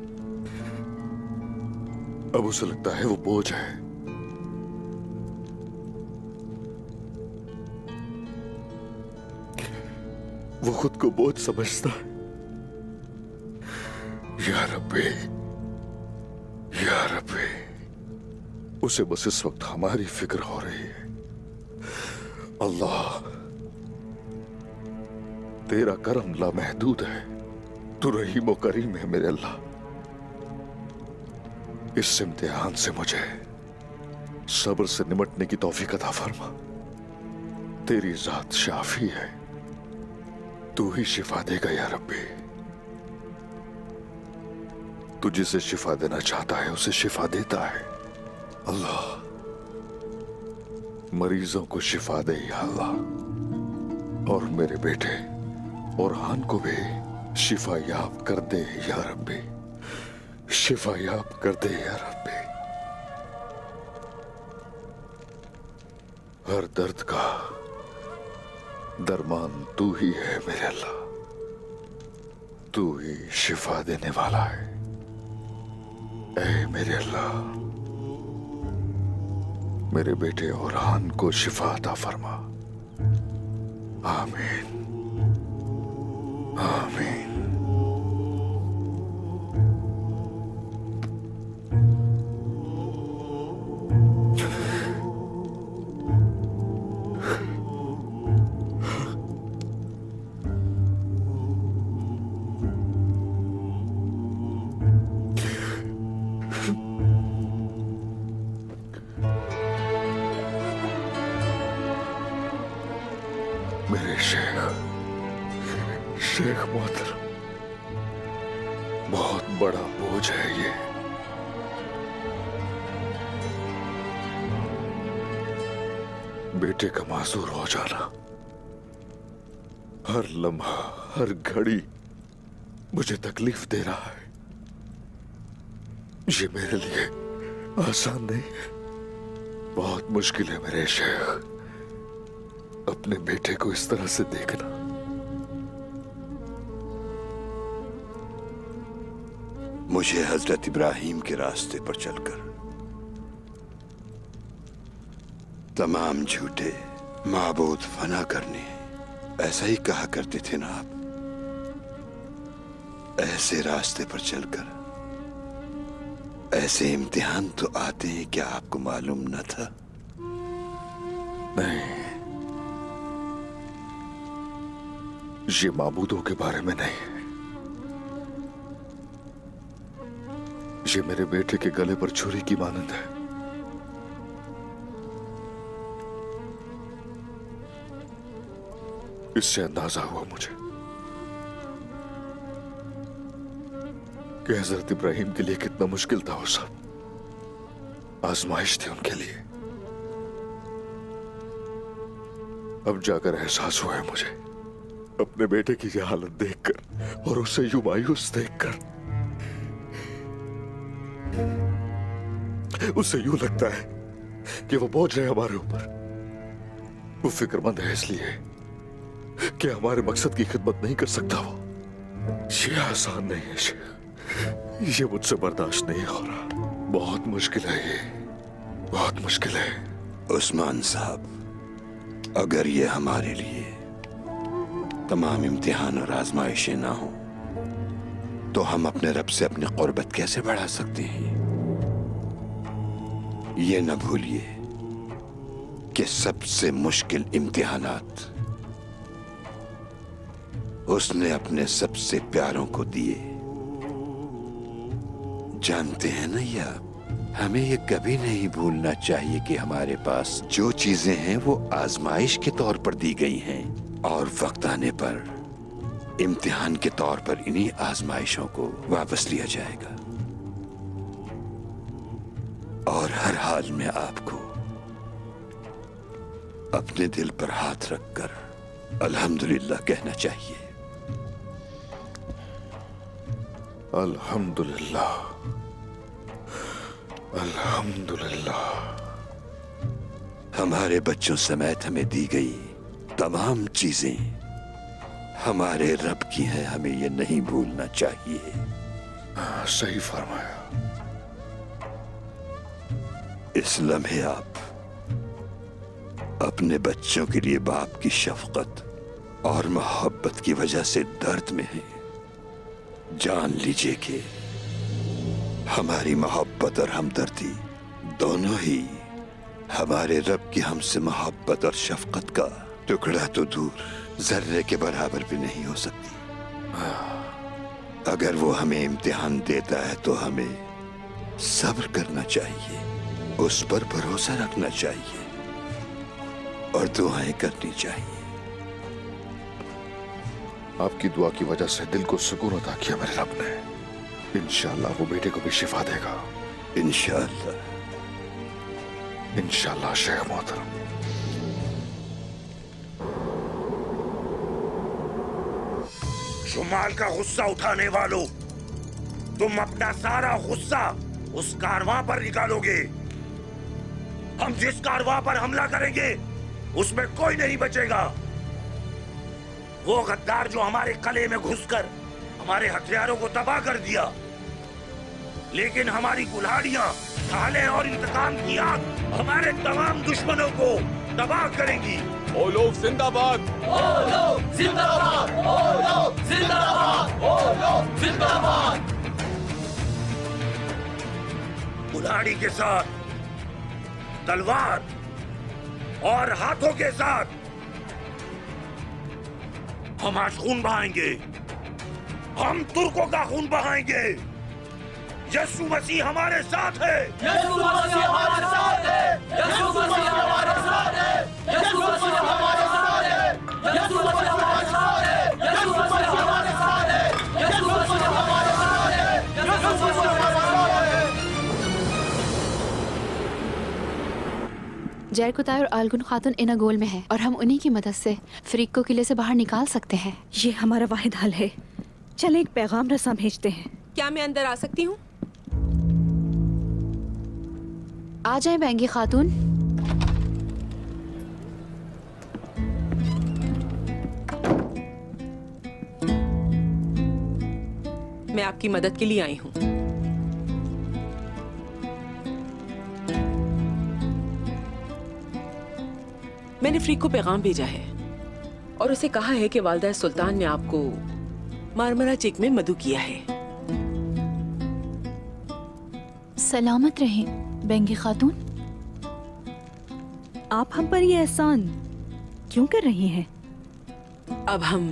अब उसे लगता है वो बोझ है। वो खुद को बोझ समझता है। या रब्बी, या रब्बी, उसे बस इस वक्त हमारी फिक्र हो रही है। अल्लाह, तेरा करम लामहदूद है। तू रहीम व करीम है मेरे अल्लाह। इस इम्तिहान से मुझे सब्र से निमटने की तौफीक अता फरमा। तेरी जात शाफी है, तू ही शिफा देगा या रब्बी। तू जिसे शिफा देना चाहता है उसे शिफा देता है। अल्लाह, मरीजों को शिफा दे या अल्लाह। और मेरे बेटे और हान को भी शिफा याब कर दे या रब्बी। शिफा याब कर दे या रब्बी। हर दर्द का दरमान तू ही है मेरे अल्लाह। तू ही शिफा देने वाला है। ऐ मेरे अल्लाह, मेरे बेटे और हान को शिफा अता फरमा। आमीन, आमीन। मेरे शेख मोहतरम, बहुत बड़ा बोझ है ये। बेटे का मासूर हो जाना, हर लम्हा हर घड़ी मुझे तकलीफ दे रहा है। ये मेरे लिए आसान नहीं है, बहुत मुश्किल है मेरे शेख अपने बेटे को इस तरह से देखना। मुझे हजरत इब्राहिम के रास्ते पर चलकर तमाम झूठे माबूद फना करने, ऐसा ही कहा करते थे ना आप। ऐसे रास्ते पर चलकर ऐसे इम्तिहान तो आते हैं, क्या आपको मालूम न था? नहीं, ये माबूदों के बारे में नहीं, ये मेरे बेटे के गले पर छुरी की मानंद है। इससे अंदाजा हुआ मुझे कि हजरत इब्राहिम के लिए कितना मुश्किल था वो सब। आजमाइश थी उनके लिए। अब जाकर एहसास हुआ है मुझे अपने बेटे की यह हालत देखकर और उसे यूं मायूस देखकर। उसे यूं लगता है कि वो बोझ रहे हमारे ऊपर। वो फिक्रमंद है इसलिए कि हमारे मकसद की खिदमत नहीं कर सकता। वो ये आसान नहीं है शेख, ये मुझसे बर्दाश्त नहीं हो रहा। बहुत मुश्किल है ये, बहुत मुश्किल है। उस्मान साहब, अगर ये हमारे लिए तमाम इम्तिहान और आजमाइशें ना हो तो हम अपने रब से अपनी कुर्बत कैसे बढ़ा सकते हैं? ये न भूलिए कि सबसे मुश्किल इम्तिहानात उसने अपने सबसे प्यारों को दिए। जानते हैं ना ये आप, हमें ये कभी नहीं भूलना चाहिए कि हमारे पास जो चीजें हैं वो आजमाइश के तौर पर दी गई हैं और वक्त आने पर इम्तिहान के तौर पर इन्हीं आजमाइशों को वापस लिया जाएगा। और हर हाल में आपको अपने दिल पर हाथ रखकर अल्हम्दुलिल्लाह कहना चाहिए। अल्हम्दुलिल्लाह, अल्हम्दुलिल्लाह। हमारे बच्चों समेत हमें दी गई तमाम चीजें हमारे रब की हैं, हमें ये नहीं भूलना चाहिए। सही फरमाया। इस लम्हे आप अपने बच्चों के लिए बाप की शफकत और मोहब्बत की वजह से दर्द में हैं। जान लीजिए कि हमारी मोहब्बत और हमदर्दी दोनों ही हमारे रब की हमसे मोहब्बत और शफकत का टुकड़ा तो दूर जर्रे के बराबर भी नहीं हो सकती। अगर वो हमें इम्तिहान देता है तो हमें सब्र करना चाहिए, उस पर भरोसा रखना चाहिए और दुआएं करनी चाहिए। आपकी दुआ की वजह से दिल को सुकून अता किया मेरे रब ने। इंशाअल्लाह वो बेटे को भी शिफा देगा। इंशाअल्लाह, इंशाअल्लाह शेख मोहतरम। शुमाल का गुस्सा उठाने वालों, तुम अपना सारा गुस्सा उस कारवां पर निकालोगे। हम जिस कारवां पर हमला करेंगे उसमें कोई नहीं बचेगा। वो गद्दार जो हमारे कले में घुसकर हमारे हथियारों को तबाह कर दिया, लेकिन हमारी कुल्हाड़ियां, ढालें और इंतकाम की आग हमारे तमाम दुश्मनों को तबाह करेंगी। ओलोफ जिंदाबाद! ओलोफ जिंदाबाद! ओलोफ जिंदाबाद! ओलोफ जिंदाबाद! कुल्हाड़ी के साथ, तलवार और हाथों के साथ हम आज खून बहाएंगे। हम तुर्कों का खून बहाएंगे। यीशु मसीह हमारे साथ है। यीशु मसीह हमारे साथ है। यीशु मसीह हमारे साथ है। यीशु मसीह हमारे साथ है। यीशु मसीह हमारे साथ है। यीशु मसीह हमारे साथ है। यीशु मसीह हमारे साथ है। यीशु मसीह हमारे साथ है। जैरकुताय और आलगुन खातून इनागोल में है और हम उन्हीं की मदद से फ्रीक को किले से बाहर निकाल सकते हैं। ये हमारा वाहिद हल है। चले एक पैगाम रसा भेजते हैं। क्या मैं अंदर आ सकती हूँ? आ जाए बैंगी खातून। मैं आपकी मदद के लिए आई हूँ। मैंने फ्रीक को पैगाम भेजा है और उसे कहा है कि वालिदा सुल्तान ने आपको मारमरा चेक में मदु किया है। सलामत रहें बैंगी खातून। आप हम पर ये एहसान क्यों कर रही हैं? अब हम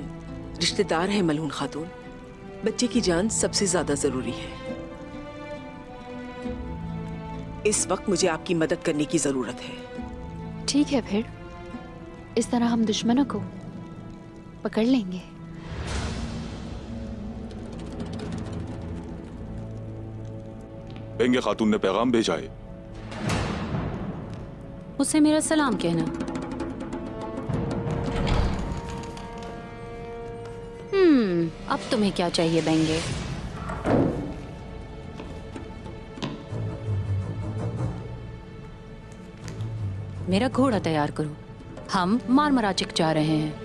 रिश्तेदार हैं मलून खातून। बच्चे की जान सबसे ज्यादा जरूरी है। इस वक्त मुझे आपकी मदद करने की जरूरत है। ठीक है, फिर इस तरह हम दुश्मनों को पकड़ लेंगे। बेंगे खातून ने पैगाम भेजा है। उसे मेरा सलाम कहना। अब तुम्हें क्या चाहिए बेंगे? मेरा घोड़ा तैयार करो, हम मारमराचिक जा रहे हैं।